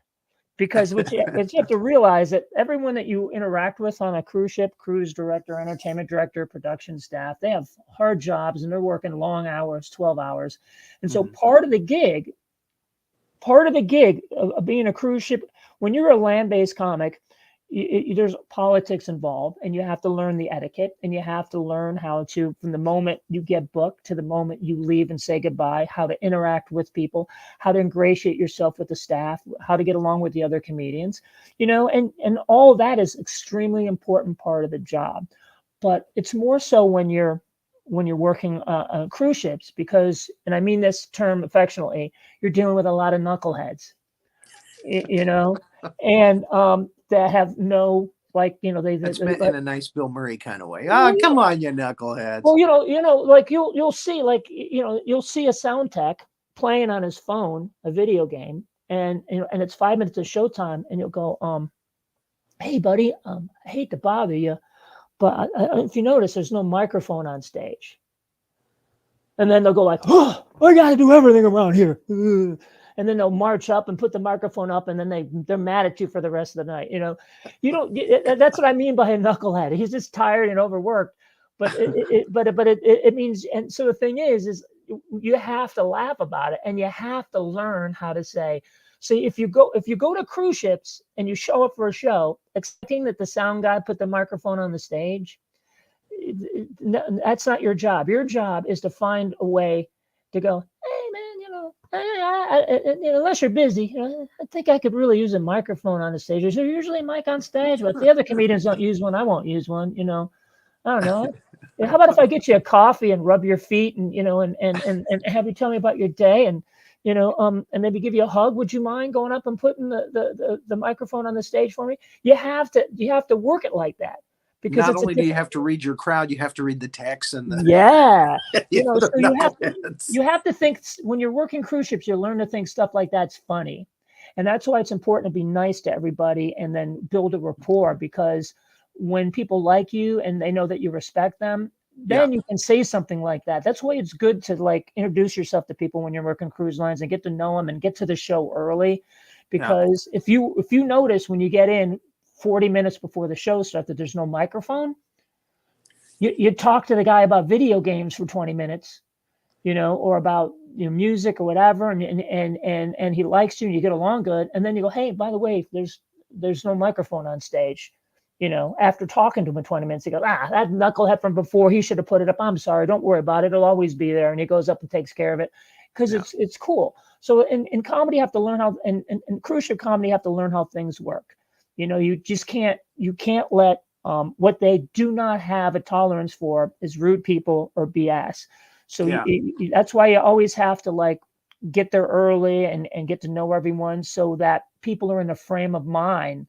Because what you have to realize that everyone that you interact with on a cruise ship, cruise director, entertainment director, production staff, they have hard jobs and they're working long hours, 12 hours. And so part of the gig of being a cruise ship, when you're a land-based comic, there's politics involved, and you have to learn the etiquette, and you have to learn how to, from the moment you get booked to the moment you leave and say goodbye, how to interact with people, how to ingratiate yourself with the staff, how to get along with the other comedians, and all of that is extremely important part of the job. But it's more so when you're working on cruise ships, because, and I mean this term affectionately, you're dealing with a lot of knuckleheads, and that have no, that's meant in a nice Bill Murray kind of way. Oh, come on, you knuckleheads. Well, you'll see a sound tech playing on his phone a video game, and it's 5 minutes of showtime, and you'll go, hey buddy, I hate to bother you, but if you notice, there's no microphone on stage. And then they'll go like, oh, I got to do everything around here. And then they'll march up and put the microphone up, and then they're mad at you for the rest of the night. That's what I mean by a knucklehead. He's just tired and overworked. But it means, and so the thing is you have to laugh about it, and you have to learn how to say. See, if you go to cruise ships and you show up for a show expecting that the sound guy put the microphone on the stage, that's not your job. Your job is to find a way to go, hey man, unless you're busy, I think I could really use a microphone on the stage. There's usually a mic on stage, but if the other comedians don't use one, I won't use one. I don't know. How about if I get you a coffee and rub your feet and and have you tell me about your day and maybe give you a hug? Would you mind going up and putting the microphone on the stage for me? You have to work it like that. Because not only do you have to read your crowd, you have to read the text and the so you have to think when you're working cruise ships, you learn to think stuff like that's funny. And that's why it's important to be nice to everybody and then build a rapport, because when people like you and they know that you respect them, then you can say something like that. That's why it's good to introduce yourself to people when you're working cruise lines and get to know them and get to the show early. Because if you notice when you get in 40 minutes before the show starts that there's no microphone, you talk to the guy about video games for 20 minutes, or about music or whatever, and he likes you and you get along good, and then you go, hey, by the way, there's no microphone on stage. After talking to him in 20 minutes, he goes, that knucklehead from before, he should have put it up. I'm sorry, don't worry about it. It'll always be there. And he goes up and takes care of it because it's cool. So in comedy, you have to learn how, and cruise ship comedy, you have to learn how things work. You just can't let, what they do not have a tolerance for is rude people or BS. So that's why you always have to like get there early and get to know everyone so that people are in the frame of mind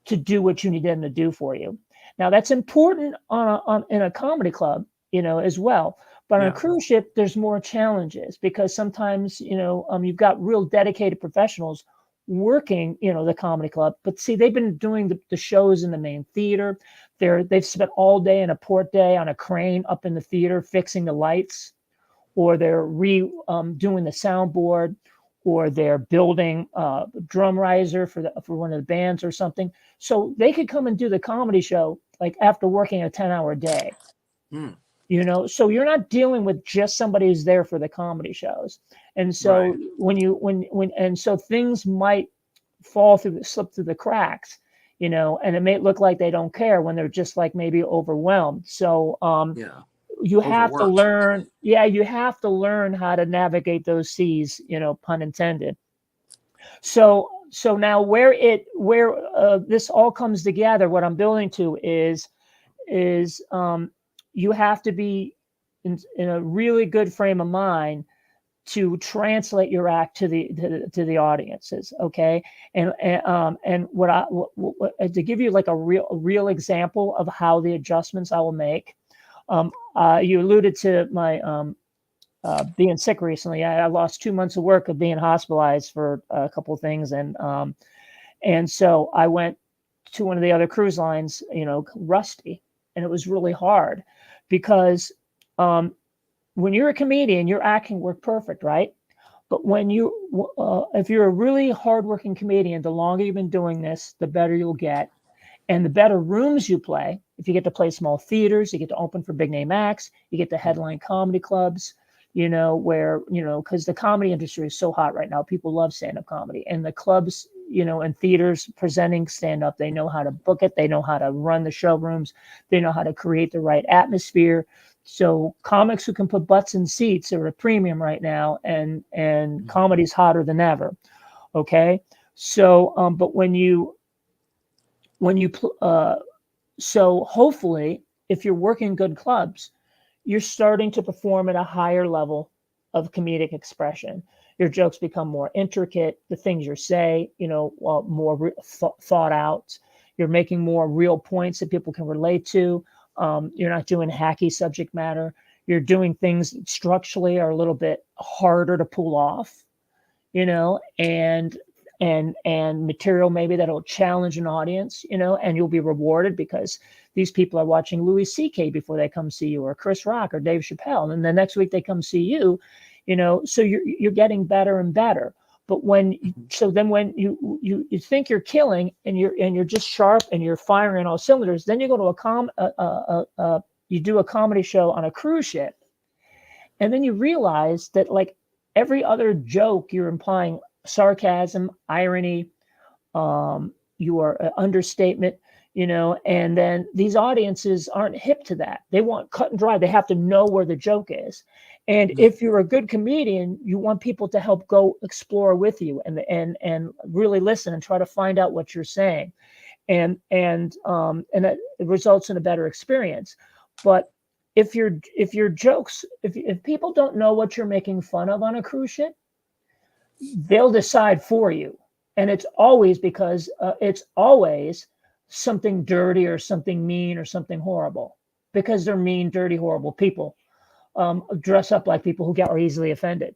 to do what you need them to do for you. Now that's important in a comedy club, as well. But on a cruise ship, there's more challenges because sometimes, you've got real dedicated professionals working, the comedy club. But see, they've been doing the shows in the main theater. They've spent all day in a port day on a crane up in the theater fixing the lights, or they're doing the soundboard, or they're building a drum riser for one of the bands or something. So they could come and do the comedy show like after working a 10-hour day. So you're not dealing with just somebody who's there for the comedy shows. And so when so things might slip through the cracks, and it may look like they don't care when they're just like maybe overwhelmed. So you have to learn, you have to learn how to navigate those seas, pun intended. So now where this all comes together, what I'm building to is you have to be in a really good frame of mind to translate your act to the audiences. Okay. And to give you like a real example of how the adjustments I will make. You alluded to my being sick recently. I lost 2 months of work of being hospitalized for a couple of things. And so I went to one of the other cruise lines, Rusty, and it was really hard because when you're a comedian, your act can work perfect, right? But if you're a really hardworking comedian, the longer you've been doing this, the better you'll get. And the better rooms you play, if you get to play small theaters, you get to open for big name acts, you get to headline comedy clubs, because the comedy industry is so hot right now. People love stand-up comedy, and the clubs, and theaters presenting stand-up, they know how to book it. They know how to run the showrooms. They know how to create the right atmosphere. So comics who can put butts in seats are a premium right now, and comedy's hotter than ever. Okay. So, but so hopefully if you're working good clubs, you're starting to perform at a higher level of comedic expression. Your jokes become more intricate. The things you say, more thought out. You're making more real points that people can relate to. You're not doing hacky subject matter. You're doing things that structurally are a little bit harder to pull off, and material maybe that'll challenge an audience, and you'll be rewarded because these people are watching Louis C.K. before they come see you, or Chris Rock or Dave Chappelle. And then next week they come see you, so you're getting better and better. But when you think you're killing and you're just sharp and you're firing on all cylinders, then you go to you do a comedy show on a cruise ship, and then you realize that like every other joke you're implying sarcasm, irony, your understatement, and then these audiences aren't hip to that. They want cut and dry. They have to know where the joke is. And if you're a good comedian, you want people to help go explore with you and really listen and try to find out what you're saying. And that results in a better experience. But if your jokes, if people don't know what you're making fun of on a cruise ship, they'll decide for you. And it's always because it's always something dirty or something mean or something horrible, because they're mean, dirty, horrible people. Dress up like people who are easily offended.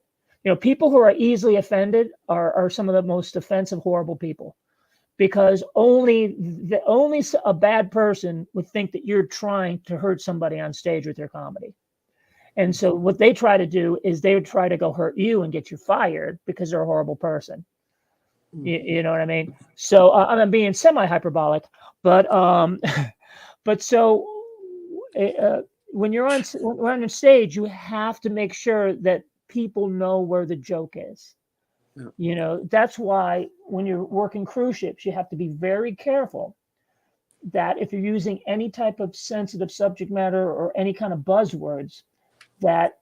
People who are easily offended are some of the most offensive, horrible people, because only a bad person would think that you're trying to hurt somebody on stage with your comedy. And so what they try to do is they would try to go hurt you and get you fired because they're a horrible person. You know what I mean? So I'm being semi-hyperbolic, but but so when you're on stage, you have to make sure that people know where the joke is. Yeah. You know, that's why when you're working cruise ships, you have to be very careful that if you're using any type of sensitive subject matter or any kind of buzzwords, that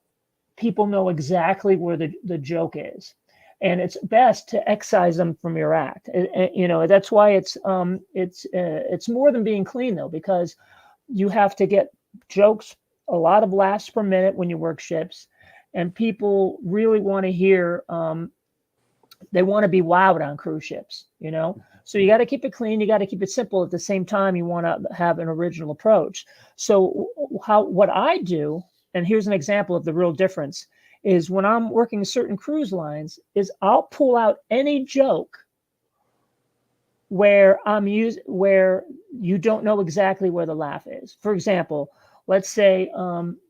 people know exactly where the joke is. And it's best to excise them from your act. You know, that's why it's more than being clean though, because you have to get jokes, a lot of laughs per minute when you work ships, and people really want to hear. They want to be wowed on cruise ships, you know. So you got to keep it clean. You got to keep it simple. At the same time, you want to have an original approach. So what I do, and here's an example of the real difference, is when I'm working certain cruise lines, is I'll pull out any joke where where you don't know exactly where the laugh is. For example, let's say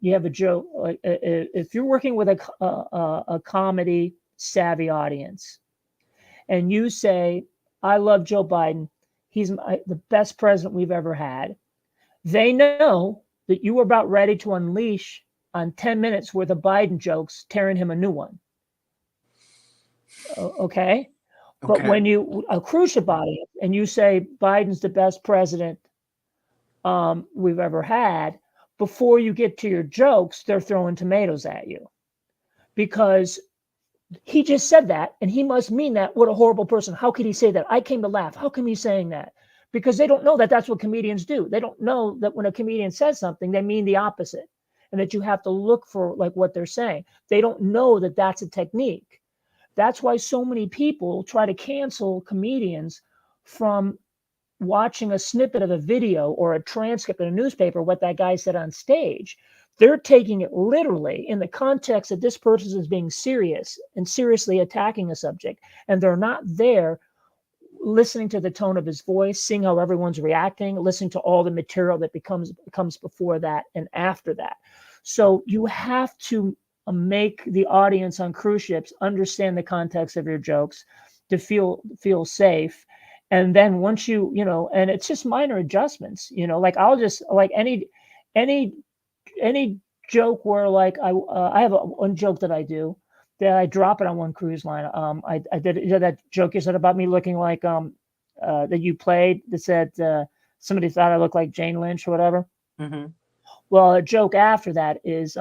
you have a joke. Like if you're working with a comedy savvy audience, and you say, "I love Joe Biden. He's the best president we've ever had." They know that you are about ready to unleash on 10 minutes worth of Biden jokes, tearing him a new one. Okay? But Okay. when a cruise ship audience, and you say Biden's the best president we've ever had, before you get to your jokes, they're throwing tomatoes at you because he just said that, and he must mean that. What a horrible person. How could he say that? I came to laugh. How come he's saying that? Because they don't know that that's what comedians do. They don't know that when a comedian says something, they mean the opposite, and that you have to look for like what they're saying. They don't know that that's a technique. That's why so many people try to cancel comedians from watching a snippet of a video or a transcript in a newspaper, what that guy said on stage. They're taking it literally in the context that this person is being serious and seriously attacking a subject. And they're not there listening to the tone of his voice, seeing how everyone's reacting, listening to all the material that comes before that and after that. So you have to make the audience on cruise ships understand the context of your jokes to feel safe. And then once you know, and it's just minor adjustments, you know, like I'll just like any joke where like I have one joke that I do that I drop it on one cruise line. I did that joke you said about me looking like that you played that said somebody thought I looked like Jane Lynch or whatever. Mm-hmm. Well, a joke after that is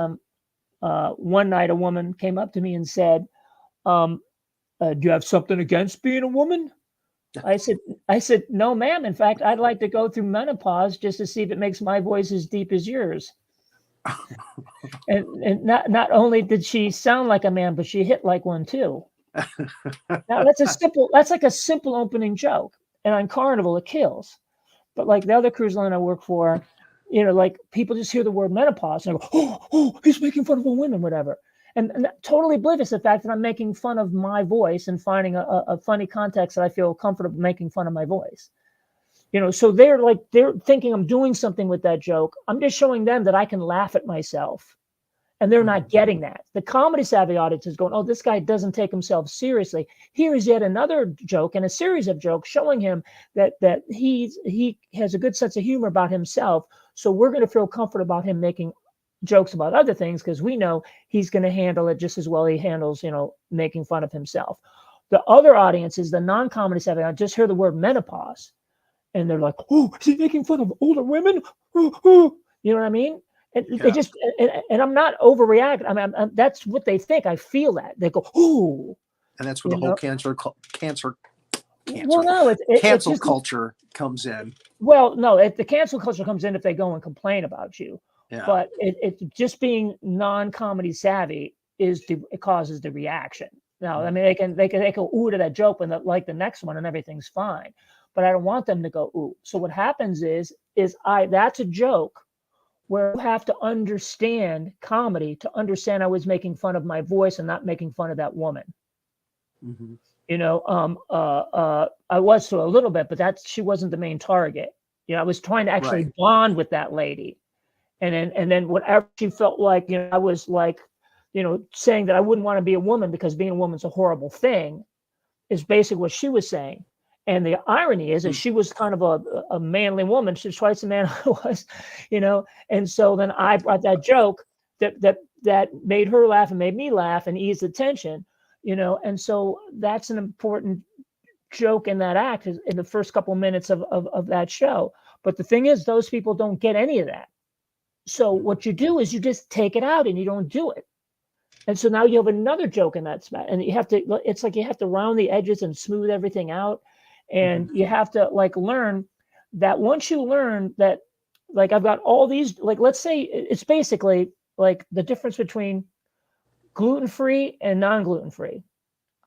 one night a woman came up to me and said, do you have something against being a woman? I said, no, ma'am. In fact, I'd like to go through menopause just to see if it makes my voice as deep as yours. and not only did she sound like a man, but she hit like one too. Now that's like a simple opening joke. And on Carnival, it kills. But like the other cruise line I work for, you know, like people just hear the word menopause and I go, oh, he's making fun of a woman, whatever. And totally oblivious to the fact that I'm making fun of my voice and finding a funny context that I feel comfortable making fun of my voice. You know, so they're thinking I'm doing something with that joke. I'm just showing them that I can laugh at myself. And they're not getting that. The comedy savvy audience is going, oh, this guy doesn't take himself seriously. Here is yet another joke and a series of jokes showing him that he has a good sense of humor about himself. So we're going to feel comfortable about him making jokes about other things because we know he's going to handle it just as well he handles, you know, making fun of himself. The other audience is the non-comedy savvy. I just hear the word menopause and they're like, oh, is he making fun of older women? You know what I mean? And they just, and I'm not overreacting. I mean, that's what they think. I feel that they go, "Ooh," and that's where the whole cancel culture comes in. Well, no, the cancel culture comes in if they go and complain about you. Yeah. But it just being non-comedy savvy it causes the reaction. Now, I mean, they can go ooh to that joke and like the next one and everything's fine. But I don't want them to go ooh. So what happens is that's a joke where you have to understand comedy to understand I was making fun of my voice and not making fun of that woman. Mm-hmm. You know, I was to a little bit, but she wasn't the main target. You know, I was trying to actually bond with that lady. And then whatever she felt like, you know, I was like, you know, saying that I wouldn't want to be a woman because being a woman's a horrible thing. is basically what she was saying. And the irony is that she was kind of a manly woman. She's twice the man I was, And so then I brought that joke that made her laugh and made me laugh and eased the tension, And so that's an important joke in that act in the first couple minutes of that show. But the thing is, those people don't get any of that. So what you do is you just take it out and you don't do it. And so now you have another joke in that spot, and it's like you have to round the edges and smooth everything out. And you have to learn that once you learn that, I've got all these, let's say it's basically like the difference between gluten-free and non-gluten-free.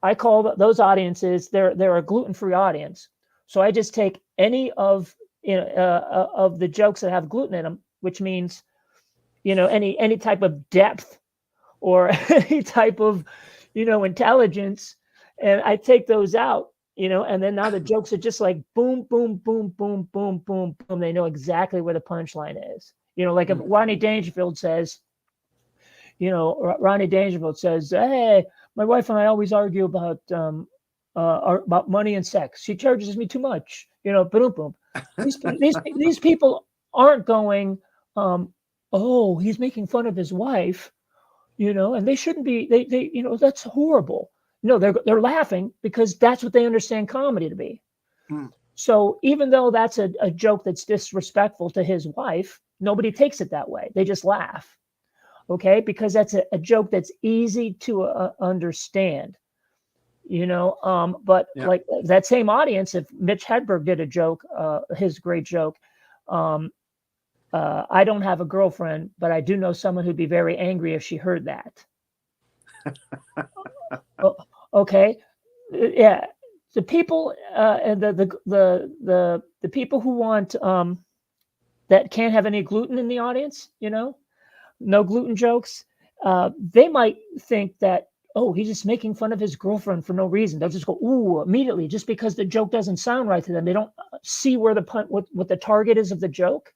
I call those audiences, they're a gluten-free audience. So I just take any of the jokes that have gluten in them, which means, any type of depth or any type of, intelligence, and I take those out, and then now the jokes are just like boom, boom, boom, boom, boom, boom, boom. They know exactly where the punchline is. If Ronnie Dangerfield says, hey, my wife and I always argue about money and sex. She charges me too much, boom, boom. These people aren't going, oh, he's making fun of his wife, and they shouldn't be, they that's horrible. No, they're laughing because that's what they understand comedy to be. So even though that's a joke that's disrespectful to his wife, nobody takes it that way. They just laugh. Okay, because that's a joke that's easy to understand, but like that same audience, if Mitch Hedberg did a joke, his great joke, I don't have a girlfriend, but I do know someone who'd be very angry if she heard that. Okay, yeah, the people and the people who want that can't have any gluten in the audience, no gluten jokes, they might think that, oh, he's just making fun of his girlfriend for no reason. They'll just go, ooh, immediately, just because the joke doesn't sound right to them. They don't see where what the target is of the joke.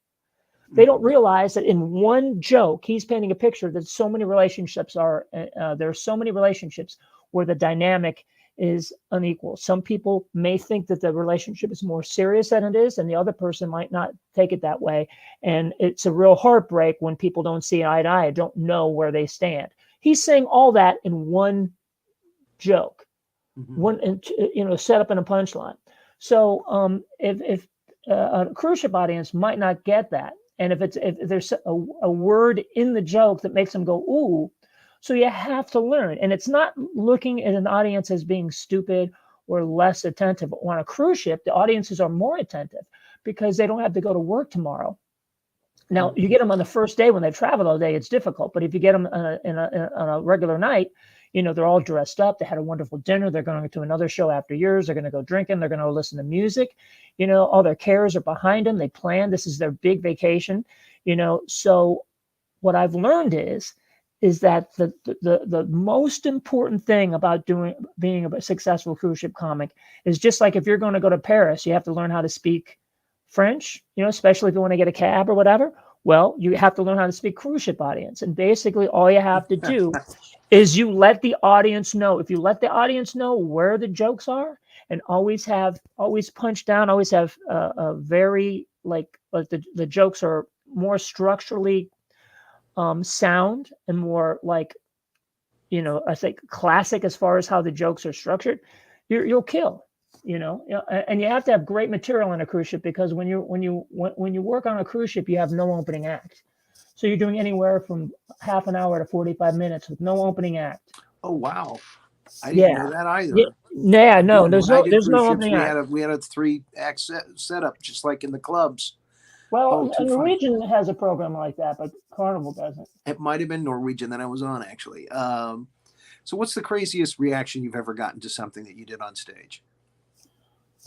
They don't realize that in one joke, he's painting a picture that so many relationships there are so many relationships where the dynamic is unequal. Some people may think that the relationship is more serious than it is, and the other person might not take it that way. And it's a real heartbreak when people don't see eye to eye, don't know where they stand. He's saying all that in one joke, set up in a punchline. So if a cruise ship audience might not get that, and if there's a word in the joke that makes them go, ooh, so you have to learn. And it's not looking at an audience as being stupid or less attentive. On a cruise ship, the audiences are more attentive because they don't have to go to work tomorrow. Now, you get them on the first day when they've traveled all day, it's difficult. But if you get them on a regular night, they're all dressed up. They had a wonderful dinner. They're going to another show after yours. They're going to go drinking. They're going to listen to music. All their cares are behind them. They plan. This is their big vacation. So what I've learned is that the most important thing about being a successful cruise ship comic is just like if you're going to go to Paris, you have to learn how to speak French, especially if you want to get a cab or whatever. Well, you have to learn how to speak cruise ship audience. And basically all you have to do is you let the audience know. If you let the audience know where the jokes are, and always punch down, always have a very the jokes are more structurally sound and more I think classic as far as how the jokes are structured, you'll kill, and you have to have great material on a cruise ship, because when you work on a cruise ship, you have no opening act. So you're doing anywhere from half an hour to 45 minutes with no opening act. Oh, wow. I didn't know that either. Yeah, no, there's no opening act. We had a 3-act setup, just like in the clubs. Well, Norwegian has a program like that, but Carnival doesn't. It might have been Norwegian that I was on, actually. So what's the craziest reaction you've ever gotten to something that you did on stage?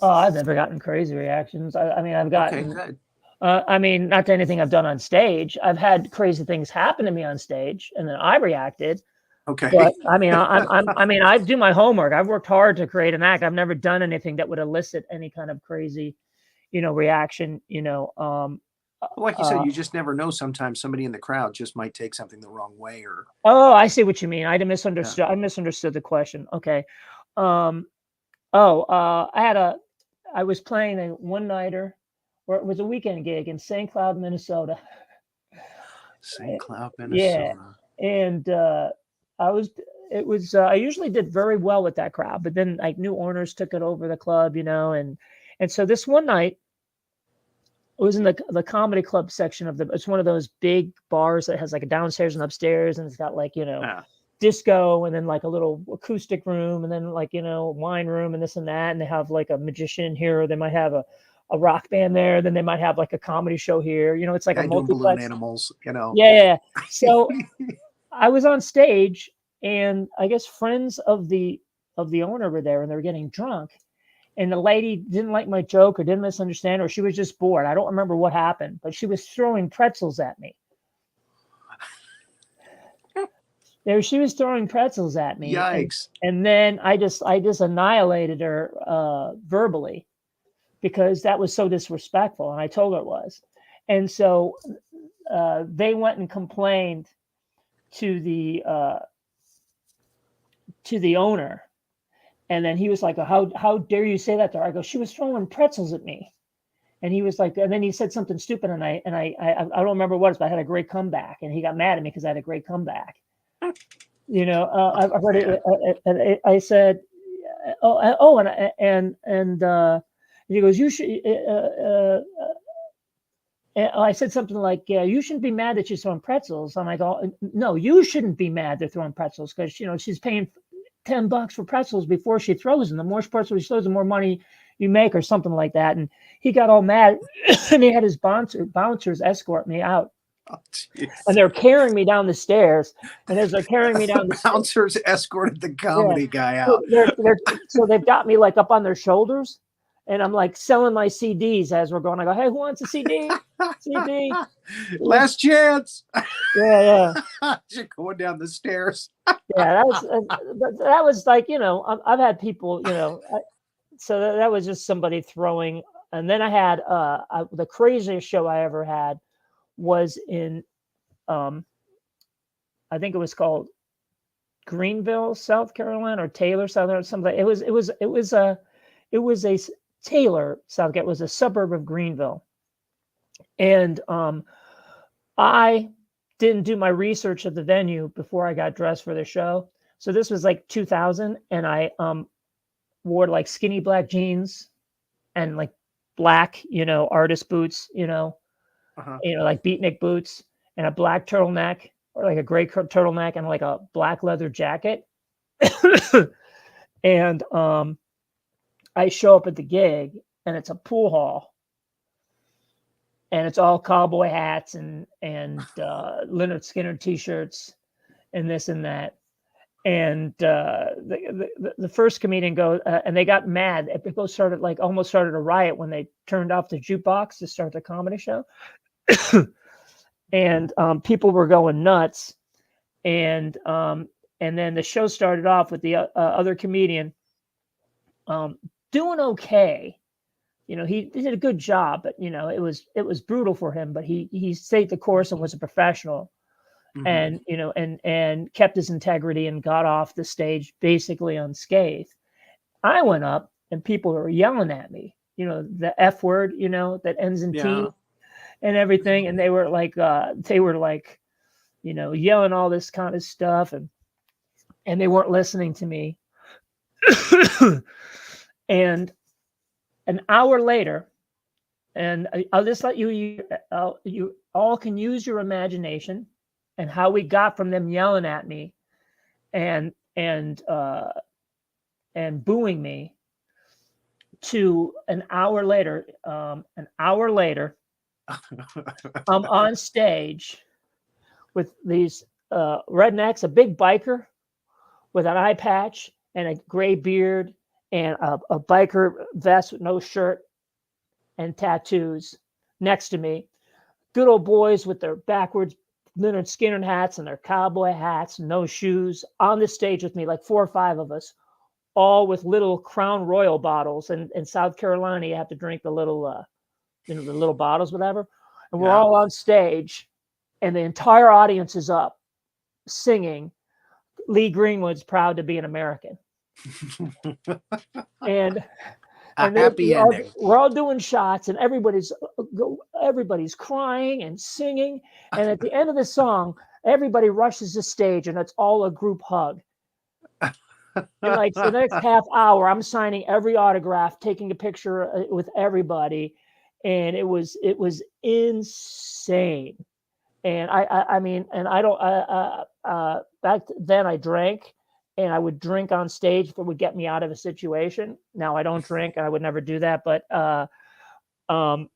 Oh, I've never gotten crazy reactions. I've gotten... Okay, good. Not to anything I've done on stage. I've had crazy things happen to me on stage, and then I reacted. Okay. But I do my homework. I've worked hard to create an act. I've never done anything that would elicit any kind of crazy, reaction. Like you said, you just never know. Sometimes somebody in the crowd just might take something the wrong way, or. Oh, I see what you mean. I misunderstood. Yeah. I misunderstood the question. Okay. Oh, I was playing a one-nighter, or it was a weekend gig in St. Cloud, Minnesota. St. Cloud, Yeah, Minnesota. and I was. It was. I usually did very well with that crowd, but then like new owners took it over the club, and so this one night it was in the comedy club section of the. It's one of those big bars that has like a downstairs and upstairs, and it's got like Yeah. disco, and then like a little acoustic room, and then like wine room and this and that, and they have like a magician here, or they might have a rock band there, then they might have like a comedy show here. It's like a Guy doing balloon multiplex. animals, Yeah. So I was on stage, and I guess friends of the owner were there, and they were getting drunk. And the lady didn't like my joke or didn't misunderstand, or she was just bored. I don't remember what happened, but she was throwing pretzels at me. She was throwing pretzels at me. Yikes. And then I just annihilated her verbally, because that was so disrespectful, and I told her it was. And so they went and complained to the owner, and then he was like, how dare you say that to her? I go, she was throwing pretzels at me. And he was like, and then he said something stupid, and I don't remember what it was, but I had a great comeback, and he got mad at me because I had a great comeback. I've heard it, and I said, and he goes, you should. I said something like, you shouldn't be mad that she's throwing pretzels. I'm like, oh, no, you shouldn't be mad they're throwing pretzels, because she's paying $10 for pretzels before she throws them. The more pretzels she throws, the more money you make, or something like that. And he got all mad, and he had his bouncers escort me out. Oh, and they're carrying me down the stairs. And as they're carrying me down the bouncers escorted the comedy guy out. So they've got me like up on their shoulders, and I'm like selling my CDs as we're going. I go, hey, who wants a CD? CD. Last chance. Yeah. You're going down the stairs. Yeah, that was like, I've had people, so that was just somebody throwing. And then I had the craziest show I ever had was in, I think it was called Greenville, South Carolina, or Taylor, South Carolina, something. It was a Taylor, South Carolina. It was a suburb of Greenville, and I didn't do my research of the venue before I got dressed for the show. So this was like 2000, and I wore like skinny black jeans and like black, artist boots, like beatnik boots, and a black turtleneck, or like a gray turtleneck, and like a black leather jacket. And I show up at the gig, and it's a pool hall, and it's all cowboy hats and Leonard Skinner t-shirts and this and that. And the first comedian goes, and they got mad. People almost started a riot when they turned off the jukebox to start the comedy show. And people were going nuts. And then the show started off with the other comedian doing okay. He did a good job, but it was brutal for him. But he stayed the course and was a professional. Mm-hmm. and kept his integrity and got off the stage basically unscathed. I went up, and people were yelling at me, the F word, that ends in T and everything. And they were like, yelling all this kind of stuff, and they weren't listening to me. And an hour later, and I'll just let you all can use your imagination and how we got from them yelling at me and booing me to an hour later. I'm on stage with these rednecks, a big biker with an eye patch and a gray beard and a biker vest with no shirt and tattoos next to me. Good old boys with their backwards Leonard Skinner hats and their cowboy hats, no shoes, on the stage with me, like 4 or 5 of us, all with little Crown Royal bottles. And in South Carolina, you have to drink the little, the little bottles, whatever. And we're all on stage, and the entire audience is up singing "Lee Greenwood's Proud to Be an American." and A and happy ending. we're all doing shots, and everybody's crying and singing, and at the end of the song, everybody rushes the stage, and it's all a group hug. And like for the next half hour, I'm signing every autograph, taking a picture with everybody, and it was insane. And I mean, and I don't back then I drank, and I would drink on stage if it would get me out of a situation. Now I don't drink, and I would never do that. But um,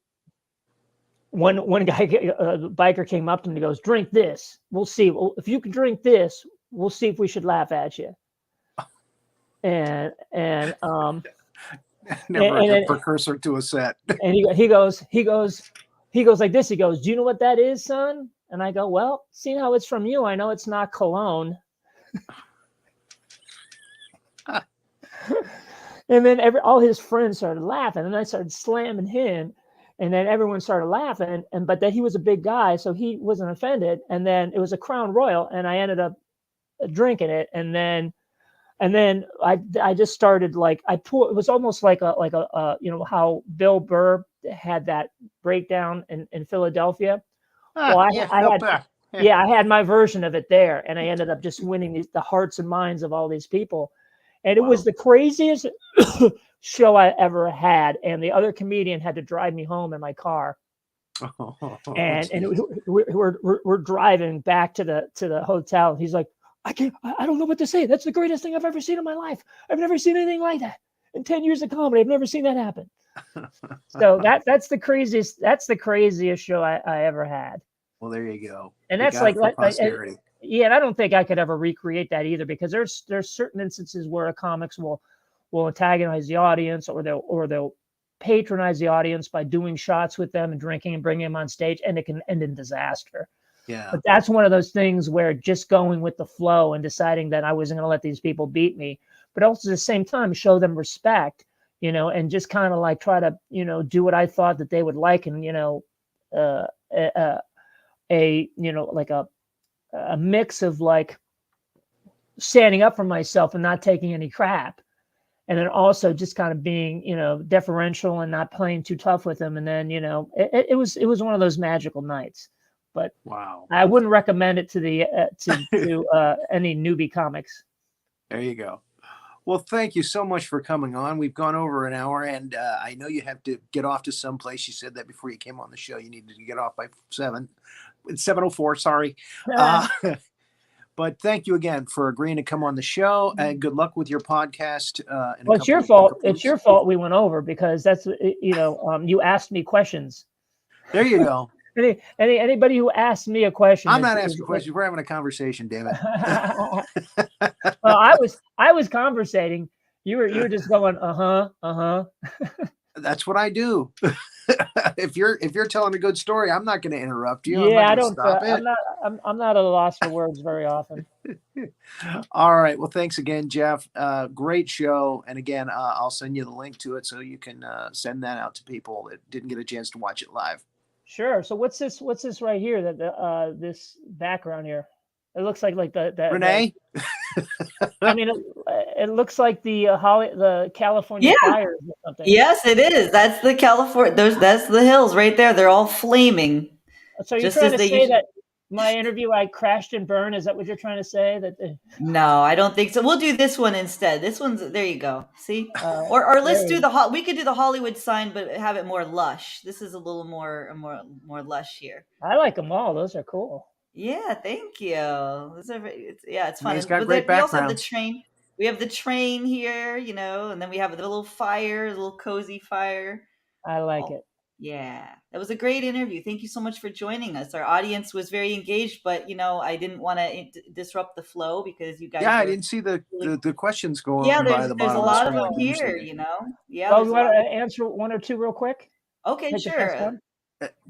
one guy, the biker, came up to me and he goes, "Drink this. We'll see. Well, if you can drink this, we'll see if we should laugh at you." And Never and a then, precursor to a set. and he goes like this. He goes, "Do you know what that is, son?" And I go, "Well, seeing how it's from you, I know it's not cologne." And then all his friends started laughing, and I started slamming him, and then everyone started laughing. But then he was a big guy, so he wasn't offended. And then it was a Crown Royal, and I ended up drinking it, and then I just started like it was almost like a you know how Bill Burr had that breakdown in Philadelphia. Well, I had my version of it there, and I ended up just winning the hearts and minds of all these people, and it was the craziest show I ever had. And the other comedian had to drive me home in my car, and we're driving back to the hotel. He's like, I don't know what to say. That's the greatest thing I've ever seen in my life. I've never seen anything like that. In 10 years of comedy, I've never seen that happen. So that's the craziest show I ever had. Well, there you go. And You that's got it like for posterity. yeah, and I don't think I could ever recreate that either, because there's certain instances where comics will antagonize the audience, or they'll patronize the audience by doing shots with them and drinking and bringing them on stage, and it can end in disaster. Yeah. But that's one of those things where just going with the flow and deciding that I wasn't going to let these people beat me, but also at the same time show them respect, you know, and just kind of like try to, you know, do what I thought that they would like, and you know, you know, like a mix of like standing up for myself and not taking any crap, and then also just kind of being, you know, deferential and not playing too tough with them. And then, you know, it was one of those magical nights. But wow, I wouldn't recommend it to the to any newbie comics. There you go. Well, thank you so much for coming on. We've gone over an hour, and I know you have to get off to someplace. You said that before you came on the show. You needed to get off by 7. It's 7:04. Sorry. But thank you again for agreeing to come on the show, and good luck with your podcast. Well, it's your fault. It's your fault we went over, because that's, you know, you asked me questions. There you go. Anybody who asks me a question, I'm not asking questions. We're having a conversation, damn it. Well, I was conversating. You were just going, That's what I do. If you're telling a good story, I'm not going to interrupt you. Yeah, I'm not at a loss for words very often. All right. Well, thanks again, Jeff. Great show. And again, I'll send you the link to it so you can send that out to people that didn't get a chance to watch it live. Sure. So what's this right here, that this background here? It looks like the Renee. I mean, it looks like the California fires or something. Yes, it is. That's the California. That's the hills right there. They're all flaming. So you're trying to say that my interview, I crashed and burned? Is that what you're trying to say? No, I don't think so. We'll do this one instead. This one's, there you go. See, or let's do we could do the Hollywood sign, but have it more lush. This is a little more lush here. I like them all. Those are cool. Yeah, thank you. It's fun. He's got great background. We also have the train. We have the train here, you know, and then we have the little fire, a little cozy fire. I like it. Yeah, that was a great interview. Thank you so much for joining us. Our audience was very engaged, but you know, I didn't want to disrupt the flow because you guys. Yeah, I didn't see the questions going. Yeah, by the there's a lot of them here. You know. Yeah. Oh, you want to answer one or two real quick? Okay, sure.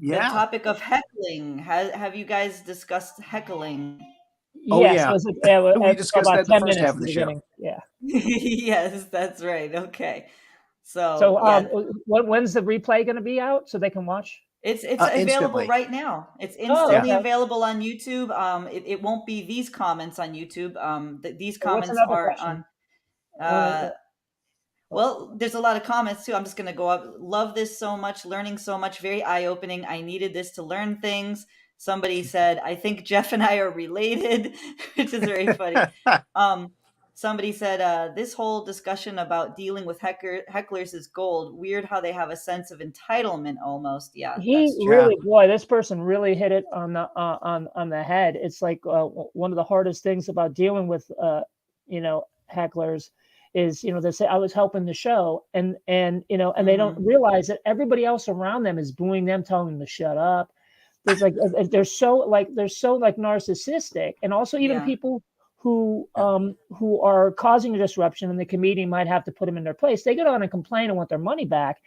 Yeah. The topic of heckling. Have you guys discussed heckling? Yes, we discussed that the first half of the show. Yeah. Yes, that's right. Okay. So when's the replay going to be out so they can watch? It's available right now. It's instantly available on YouTube. It won't be these comments on YouTube. These comments are on. Uh, well, there's a lot of comments too. I'm just going to go up. Love this so much, learning so much, very eye-opening. I needed this to learn things. Somebody said, I think Jeff and I are related, which is very funny. Somebody said, this whole discussion about dealing with hecklers is gold. Weird how they have a sense of entitlement almost. Yeah. He really, boy, this person really hit it on the head. It's like one of the hardest things about dealing with, hecklers is, they say I was helping the show, and they don't realize that everybody else around them is booing them, telling them to shut up. There's like they're so narcissistic, and also even people who are causing a disruption, and the comedian might have to put them in their place. They get on and complain and want their money back.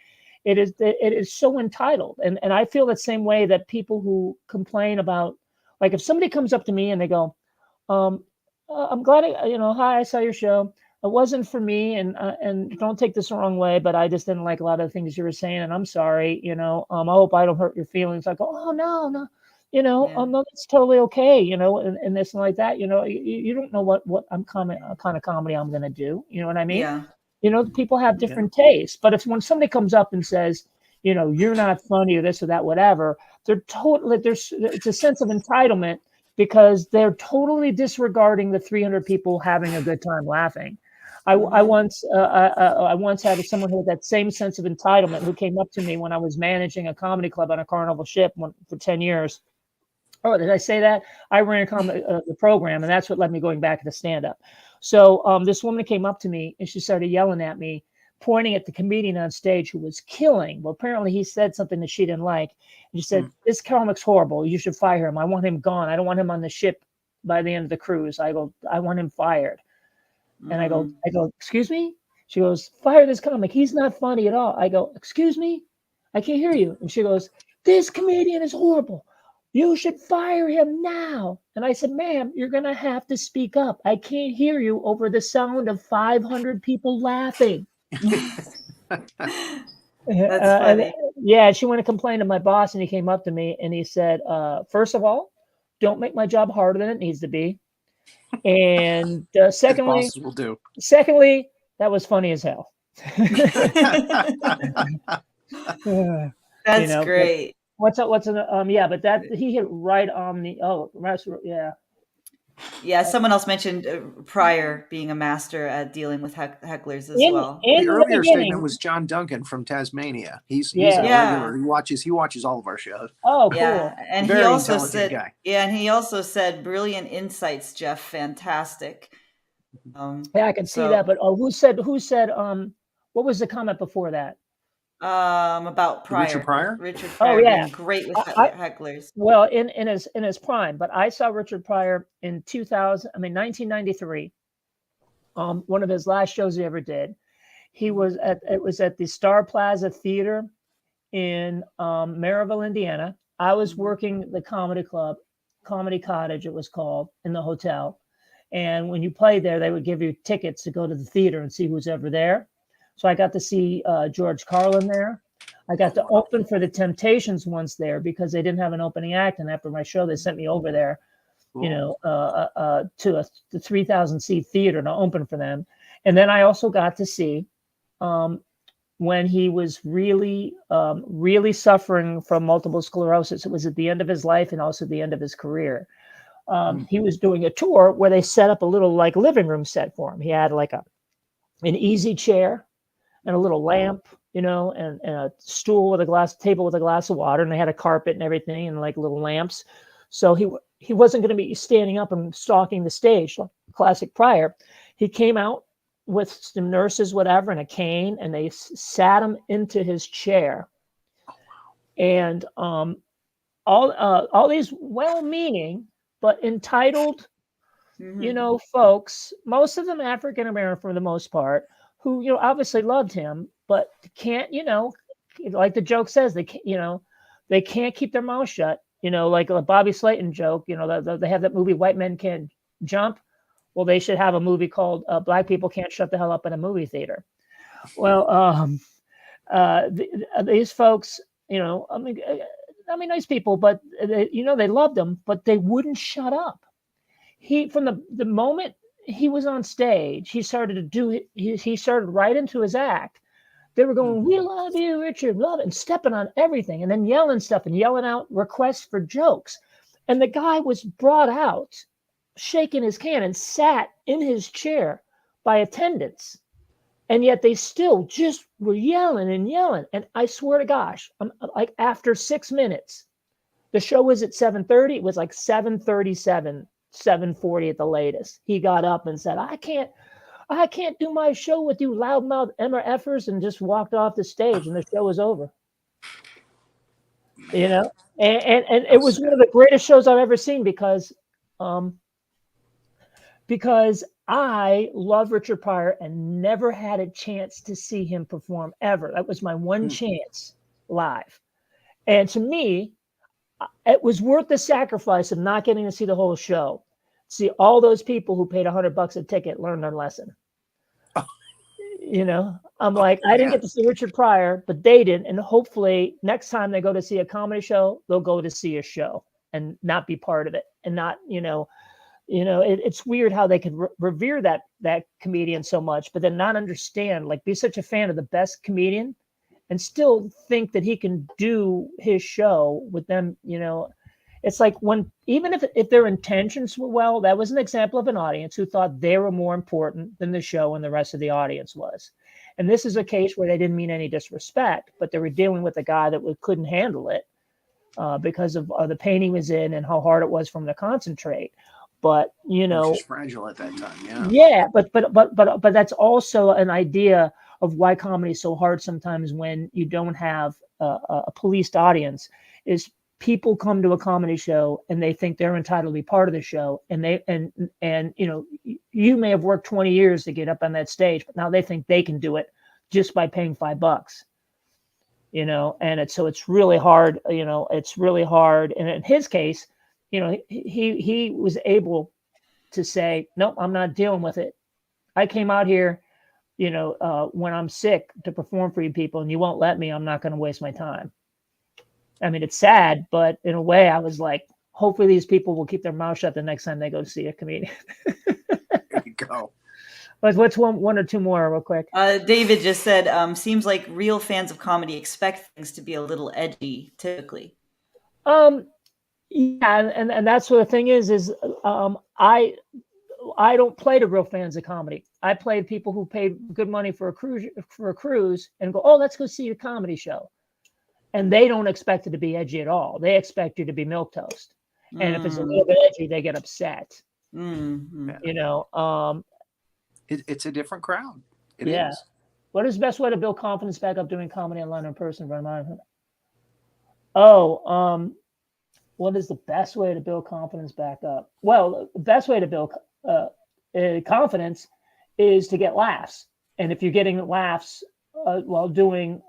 It is so entitled, and I feel the same way that people who complain about, like, if somebody comes up to me and they go, I'm glad hi, I saw your show. It wasn't for me, and don't take this the wrong way, but I just didn't like a lot of the things you were saying, and I'm sorry. I hope I don't hurt your feelings. I go, oh no, no, no, that's totally okay. And this and like that. You don't know what kind of comedy I'm gonna do. You know what I mean? Yeah. People have different tastes, but when somebody comes up and says, you're not funny or this or that, whatever, it's a sense of entitlement because they're totally disregarding the 300 people having a good time laughing. I once had someone who had that same sense of entitlement who came up to me when I was managing a comedy club on a Carnival ship for 10 years. Oh, did I say that? I ran the program, and that's what led me going back to stand-up. So this woman came up to me, and she started yelling at me, pointing at the comedian on stage who was killing. Well, apparently he said something that she didn't like. And she said, this comic's horrible. You should fire him. I want him gone. I don't want him on the ship by the end of the cruise. I go, I want him fired. And I go, excuse me? She goes, fire this comic. He's not funny at all. I go, excuse me? I can't hear you. And she goes, this comedian is horrible. You should fire him now. And I said, ma'am, you're going to have to speak up. I can't hear you over the sound of 500 people laughing. That's funny. She went to complain to my boss, and he came up to me and he said, first of all, don't make my job harder than it needs to be. And secondly, that was funny as hell. That's great. But that he hit right on the Yeah, someone else mentioned Pryor being a master at dealing with hecklers as well. The earlier statement was John Duncan from Tasmania. He's a regular. He watches all of our shows. Oh, cool. Yeah, and Very he also intelligent said, guy. and he also said, brilliant insights, Jeff. Fantastic. I can see that. But who said? What was the comment before that? About Pryor. Richard Pryor being great with hecklers. Well, in his prime, but I saw Richard Pryor in 1993. One of his last shows he ever did. It was at the Star Plaza Theater in Maryville, Indiana. I was working the comedy club, Comedy Cottage, it was called, in the hotel. And when you played there, they would give you tickets to go to the theater and see who's ever there. So I got to see George Carlin there. I got to open for the Temptations once there because they didn't have an opening act. And after my show, they sent me over there, to the 3,000 seat theater to open for them. And then I also got to see when he was really, really suffering from multiple sclerosis. It was at the end of his life and also the end of his career. He was doing a tour where they set up a little living room set for him. He had an easy chair and a little lamp, and a stool with a table with a glass of water, and they had a carpet and everything and little lamps. So he wasn't going to be standing up and stalking the stage like classic Pryor. He came out with some nurses, whatever, and a cane, and they sat him into his chair. And all these well-meaning but entitled, folks, most of them African American for the most part, who obviously loved him, but can't, like the joke says, they can't keep their mouth shut. Like a Bobby Slayton joke. They have that movie White Men Can't Jump. Well, they should have a movie called Black People Can't Shut the Hell Up in a Movie Theater. Well, these folks, nice people, but they loved him, but they wouldn't shut up. From the moment he was on stage, he started to do he started right into his act. They were going, "We love you, Richard, love it," and stepping on everything, and then yelling stuff and yelling out requests for jokes. And the guy was brought out, shaking his can, and sat in his chair by attendants. And yet they still just were yelling and yelling. And I swear to gosh, like after 6 minutes, the show was at 7:30. It was like 7:37, 7:40 at the latest. He got up and said, I can't do my show with you loudmouth MRFers, and just walked off the stage, and the show was over. You know, and it was one of the greatest shows I've ever seen because I love Richard Pryor and never had a chance to see him perform ever. That was my one chance live. And to me, it was worth the sacrifice of not getting to see the whole show. See all those people who paid $100 a ticket learn their lesson. You know, I'm like, I didn't get to see Richard Pryor, but they didn't. And hopefully next time they go to see a comedy show, they'll go to see a show and not be part of it. And not, it's weird how they could revere that comedian so much, but then not understand, like, be such a fan of the best comedian and still think that he can do his show with them. It's like even if their intentions were well, that was an example of an audience who thought they were more important than the show and the rest of the audience was. And this is a case where they didn't mean any disrespect, but they were dealing with a guy that couldn't handle it because of the pain he was in and how hard it was for him to concentrate. But Which was fragile at that time. Yeah, but that's also an idea of why comedy is so hard sometimes when you don't have a policed audience. Is people come to a comedy show and they think they're entitled to be part of the show, and you may have worked 20 years to get up on that stage, but now they think they can do it just by paying $5. And it's really hard. It's really hard. And in his case, he was able to say, nope, I'm not dealing with it. I came out here, when I'm sick to perform for you people, and you won't let me, I'm not going to waste my time. I mean, it's sad, but in a way I was like, hopefully these people will keep their mouth shut the next time they go to see a comedian. There you go. What's one or two more real quick? David just said, seems like real fans of comedy expect things to be a little edgy typically. Yeah, and that's what the thing is I don't play to real fans of comedy. I play to people who paid good money for a cruise and go, oh, let's go see a comedy show. And they don't expect it to be edgy at all. They expect you to be milquetoast. And if it's a little bit edgy, they get upset. It's a different crowd. It is. What is the best way to build confidence back up doing comedy online in person? What is the best way to build confidence back up? Well, the best way to build confidence is to get laughs. And if you're getting laughs while doing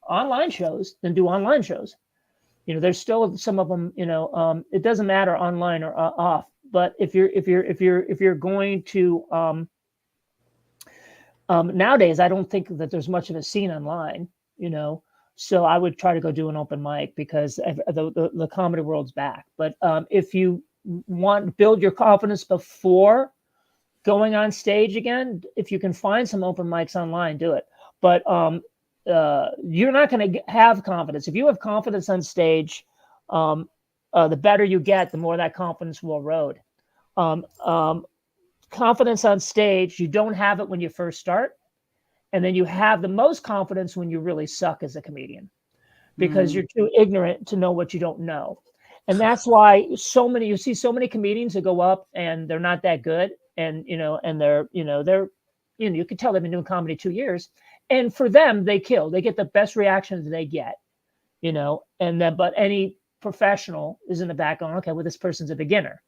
online shows, then do online shows. There's still some of them. It doesn't matter online or off. But if you're going to nowadays, I don't think that there's much of a scene online. So I would try to go do an open mic because the comedy world's back. But if you want to build your confidence before going on stage again, if you can find some open mics online, do it. But you're not going to have confidence. If you have confidence on stage, the better you get, the more that confidence will erode. Confidence on stage, you don't have it when you first start. And then you have the most confidence when you really suck as a comedian because you're too ignorant to know what you don't know. And that's why you see so many comedians who go up and they're not that good. And, they're you can tell they've been doing comedy 2 years. And for them, they kill. They get the best reactions they get, but any professional is in the back going, okay, well, this person's a beginner,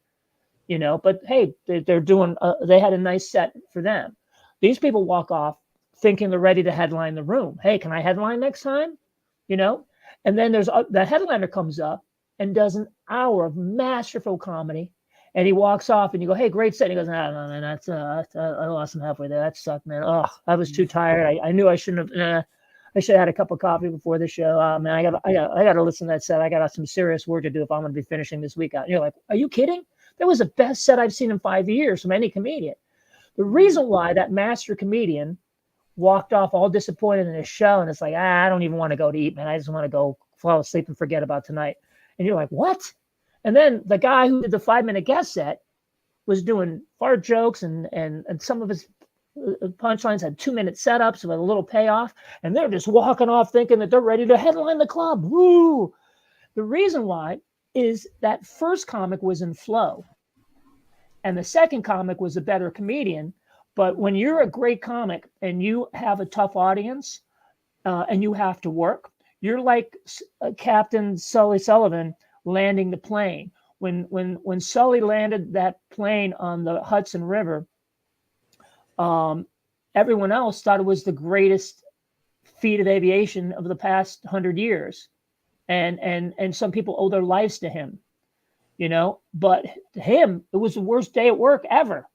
but hey, they're doing, they had a nice set for them. These people walk off thinking they're ready to headline the room. Hey, can I headline next time? And then there's the headliner comes up and does an hour of masterful comedy. And he walks off and you go, hey, great set. And he goes, no, man, that's, I lost him halfway there. That sucked, man. Oh, I was too tired. I knew I shouldn't have. I should have had a cup of coffee before the show. Man, I got to listen to that set. I got some serious work to do if I'm going to be finishing this week out. And you're like, are you kidding? That was the best set I've seen in 5 years from any comedian. The reason why that master comedian walked off all disappointed in his show, and it's like, I don't even want to go to eat, man. I just want to go fall asleep and forget about tonight. And you're like, what? And then the guy who did the 5-minute guest set was doing fart jokes, and some of his punchlines had 2-minute setups with a little payoff, and they're just walking off thinking that they're ready to headline the club. Woo! The reason why is that first comic was in flow, and the second comic was a better comedian. But when you're a great comic and you have a tough audience and you have to work, you're like Captain Sully Sullivan landing the plane. When Sully landed that plane on the Hudson River, everyone else thought it was the greatest feat of aviation of the past 100 years. And some people owe their lives to him, you know, but to him, it was the worst day at work ever.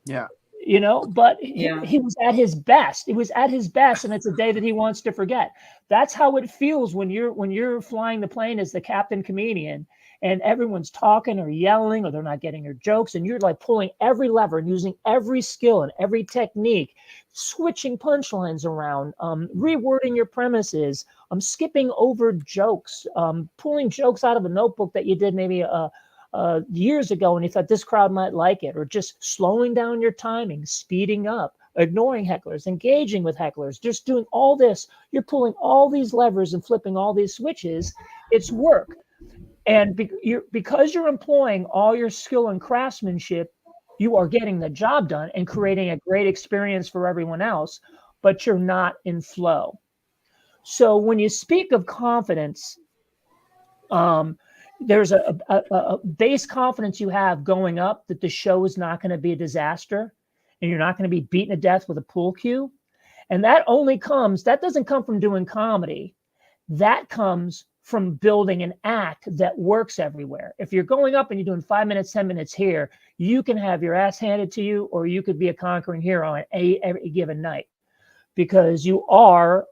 Yeah. You know, but Yeah. he was at his best. It was at his best, and it's a day that he wants to forget. That's how it feels when you're flying the plane as the captain comedian, and everyone's talking or yelling, or they're not getting your jokes, and you're like pulling every lever and using every skill and every technique, switching punchlines around, rewording your premises, skipping over jokes, pulling jokes out of a notebook that you did maybe years ago and you thought this crowd might like it, or just slowing down your timing, speeding up, ignoring hecklers, engaging with hecklers, just doing all this. You're pulling all these levers and flipping all these switches. It's work. And because you're employing all your skill and craftsmanship, you are getting the job done and creating a great experience for everyone else, but you're not in flow. So when you speak of confidence, there's a base confidence you have going up that the show is not going to be a disaster and you're not going to be beaten to death with a pool cue. And that doesn't come from doing comedy. That comes from building an act that works everywhere. If you're going up and you're doing 5 minutes, 10 minutes here, you can have your ass handed to you, or you could be a conquering hero on every given night, because you are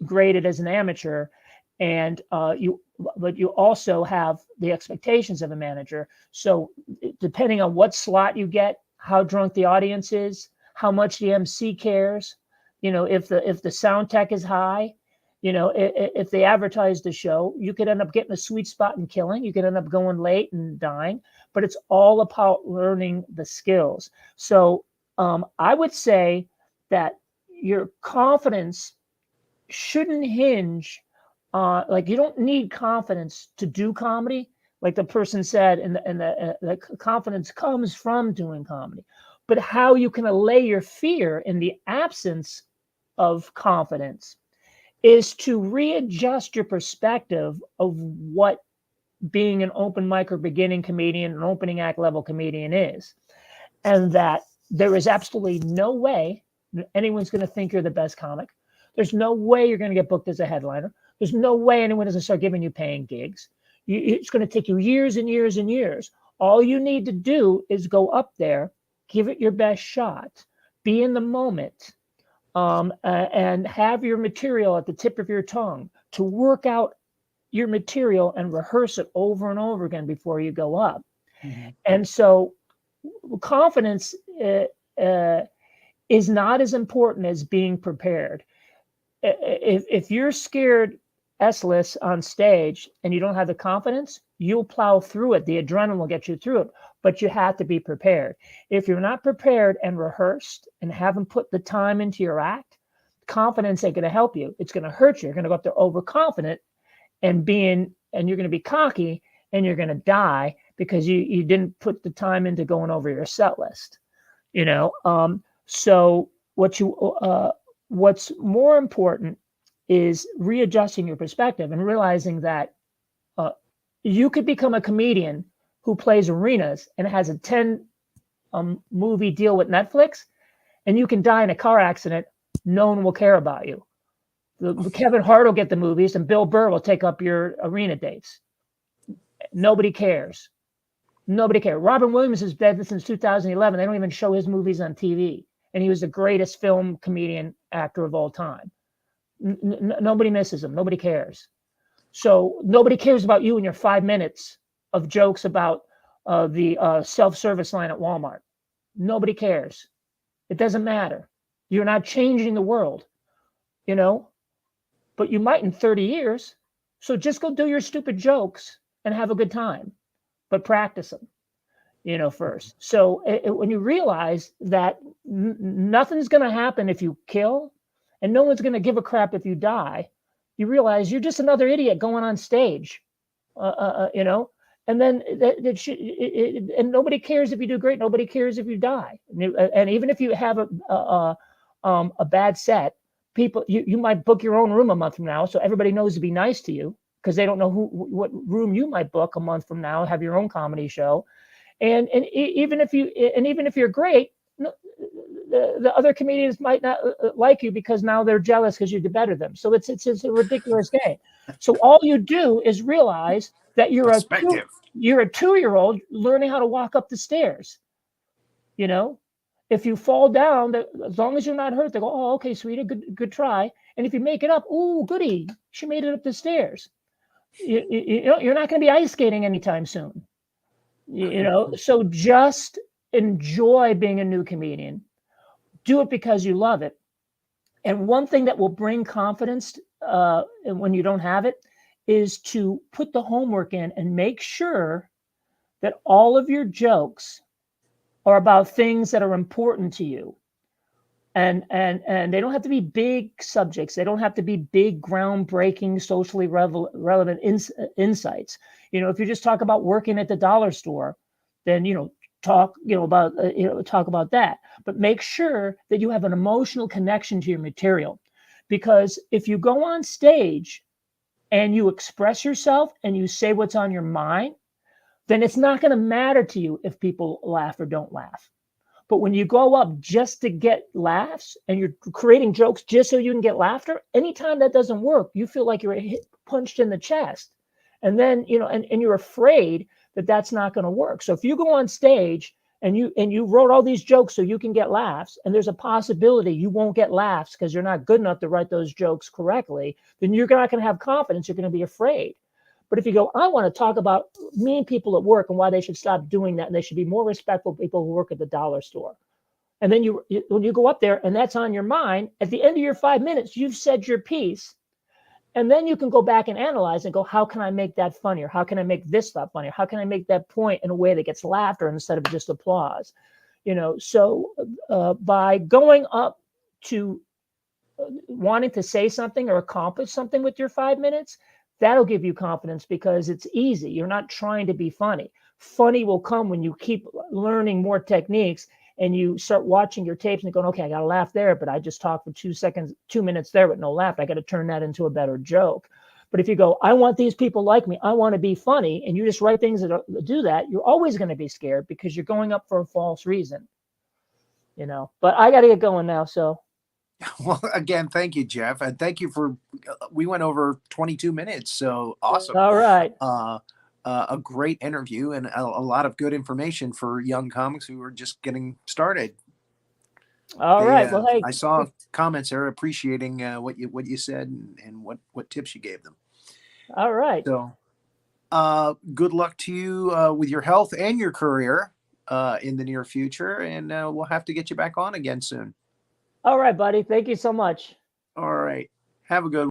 graded as an amateur, and but you also have the expectations of a manager. So depending on what slot you get, how drunk the audience is, how much the MC cares, you know, if the sound tech is high, you know, if they advertise the show, you could end up getting a sweet spot and killing. You could end up going late and dying, but it's all about learning the skills. So I would say that your confidence shouldn't hinge like, you don't need confidence to do comedy, like the person said, and the confidence comes from doing comedy. But how you can allay your fear in the absence of confidence is to readjust your perspective of what being an open mic or beginning comedian, an opening act level comedian is, and that there is absolutely no way that anyone's going to think you're the best comic. There's no way you're going to get booked as a headliner. There's no way anyone is going to start giving you paying gigs. It's going to take you years and years and years. All you need to do is go up there, give it your best shot, be in the moment, and have your material at the tip of your tongue to work out your material and rehearse it over and over again before you go up. Mm-hmm. And so confidence is not as important as being prepared. If you're scared S-list on stage and you don't have the confidence, you'll plow through it. The adrenaline will get you through it, but you have to be prepared. If you're not prepared and rehearsed and haven't put the time into your act, confidence ain't going to help you. It's going to hurt you. You're going to go up there overconfident and you're going to be cocky, and you're going to die because you didn't put the time into going over your set list. You know, so what's more important is readjusting your perspective and realizing that you could become a comedian who plays arenas and has a 10 movie deal with Netflix, and you can die in a car accident. No one will care about you. Kevin Hart will get the movies, and Bill Burr will take up your arena dates. Nobody cares. Nobody cares. Robin Williams has been dead since 2011. They don't even show his movies on TV. And he was the greatest film comedian actor of all time. Nobody misses them. Nobody cares. So nobody cares about you and your 5 minutes of jokes about the self-service line at Walmart. Nobody cares. It doesn't matter. You're not changing the world, you know, but you might in 30 years. So just go do your stupid jokes and have a good time, but practice them, you know, first. So when you realize that nothing's going to happen if you kill, and no one's going to give a crap if you die, you realize you're just another idiot going on stage, you know, and then and nobody cares if you do great. Nobody cares if you die. And even if you have a bad set, people, you might book your own room a month from now, so everybody knows to be nice to you because they don't know what room you might book a month from now, have your own comedy show. And even if you're great, the other comedians might not like you because now they're jealous because you did better than them. So it's a ridiculous game. So all you do is realize that you're a 2-year-old learning how to walk up the stairs. You know, if you fall down, as long as you're not hurt, they go, "Oh, okay, sweetie, good try." And if you make it up, "Ooh, goody, she made it up the stairs." You know, you're not going to be ice skating anytime soon. You know, so just enjoy being a new comedian. Do it because you love it. And one thing that will bring confidence when you don't have it is to put the homework in and make sure that all of your jokes are about things that are important to you. And they don't have to be big subjects. They don't have to be big, groundbreaking, socially relevant insights. You know, if you just talk about working at the dollar store, then, you know, talk about that. But make sure that you have an emotional connection to your material, because if you go on stage and you express yourself and you say what's on your mind, then it's not going to matter to you if people laugh or don't laugh. But when you go up just to get laughs and you're creating jokes just so you can get laughter, anytime that doesn't work, you feel like you're punched in the chest. And then, you know, and you're afraid that that's not going to work. So if you go on stage and you wrote all these jokes so you can get laughs, and there's a possibility you won't get laughs because you're not good enough to write those jokes correctly, then you're not going to have confidence. You're going to be afraid. But if you go, I want to talk about mean people at work and why they should stop doing that, and they should be more respectful people who work at the dollar store. And then when you go up there and that's on your mind, at the end of your 5 minutes, you've said your piece. And then you can go back and analyze and go, how can I make that funnier? How can I make this stuff funnier? How can I make that point in a way that gets laughter instead of just applause? You know, so by going up to wanting to say something or accomplish something with your 5 minutes, that'll give you confidence because it's easy. You're not trying to be funny. Funny will come when you keep learning more techniques and you start watching your tapes and going, okay, I got to laugh there, but I just talked for 2 minutes there with no laugh. I got to turn that into a better joke. But if you go, I want these people like me, I want to be funny, and you just write things that do that, you're always going to be scared because you're going up for a false reason, you know. But I got to get going now, so. Well, again, thank you, Jeff, and thank you for. We went over 22 minutes, so awesome. All right. A great interview and a lot of good information for young comics who are just getting started. All right. Well, hey, I saw comments there appreciating what you said and what tips you gave them. All right. So, good luck to you with your health and your career in the near future, and we'll have to get you back on again soon. All right, buddy. Thank you so much. All right. Have a good one.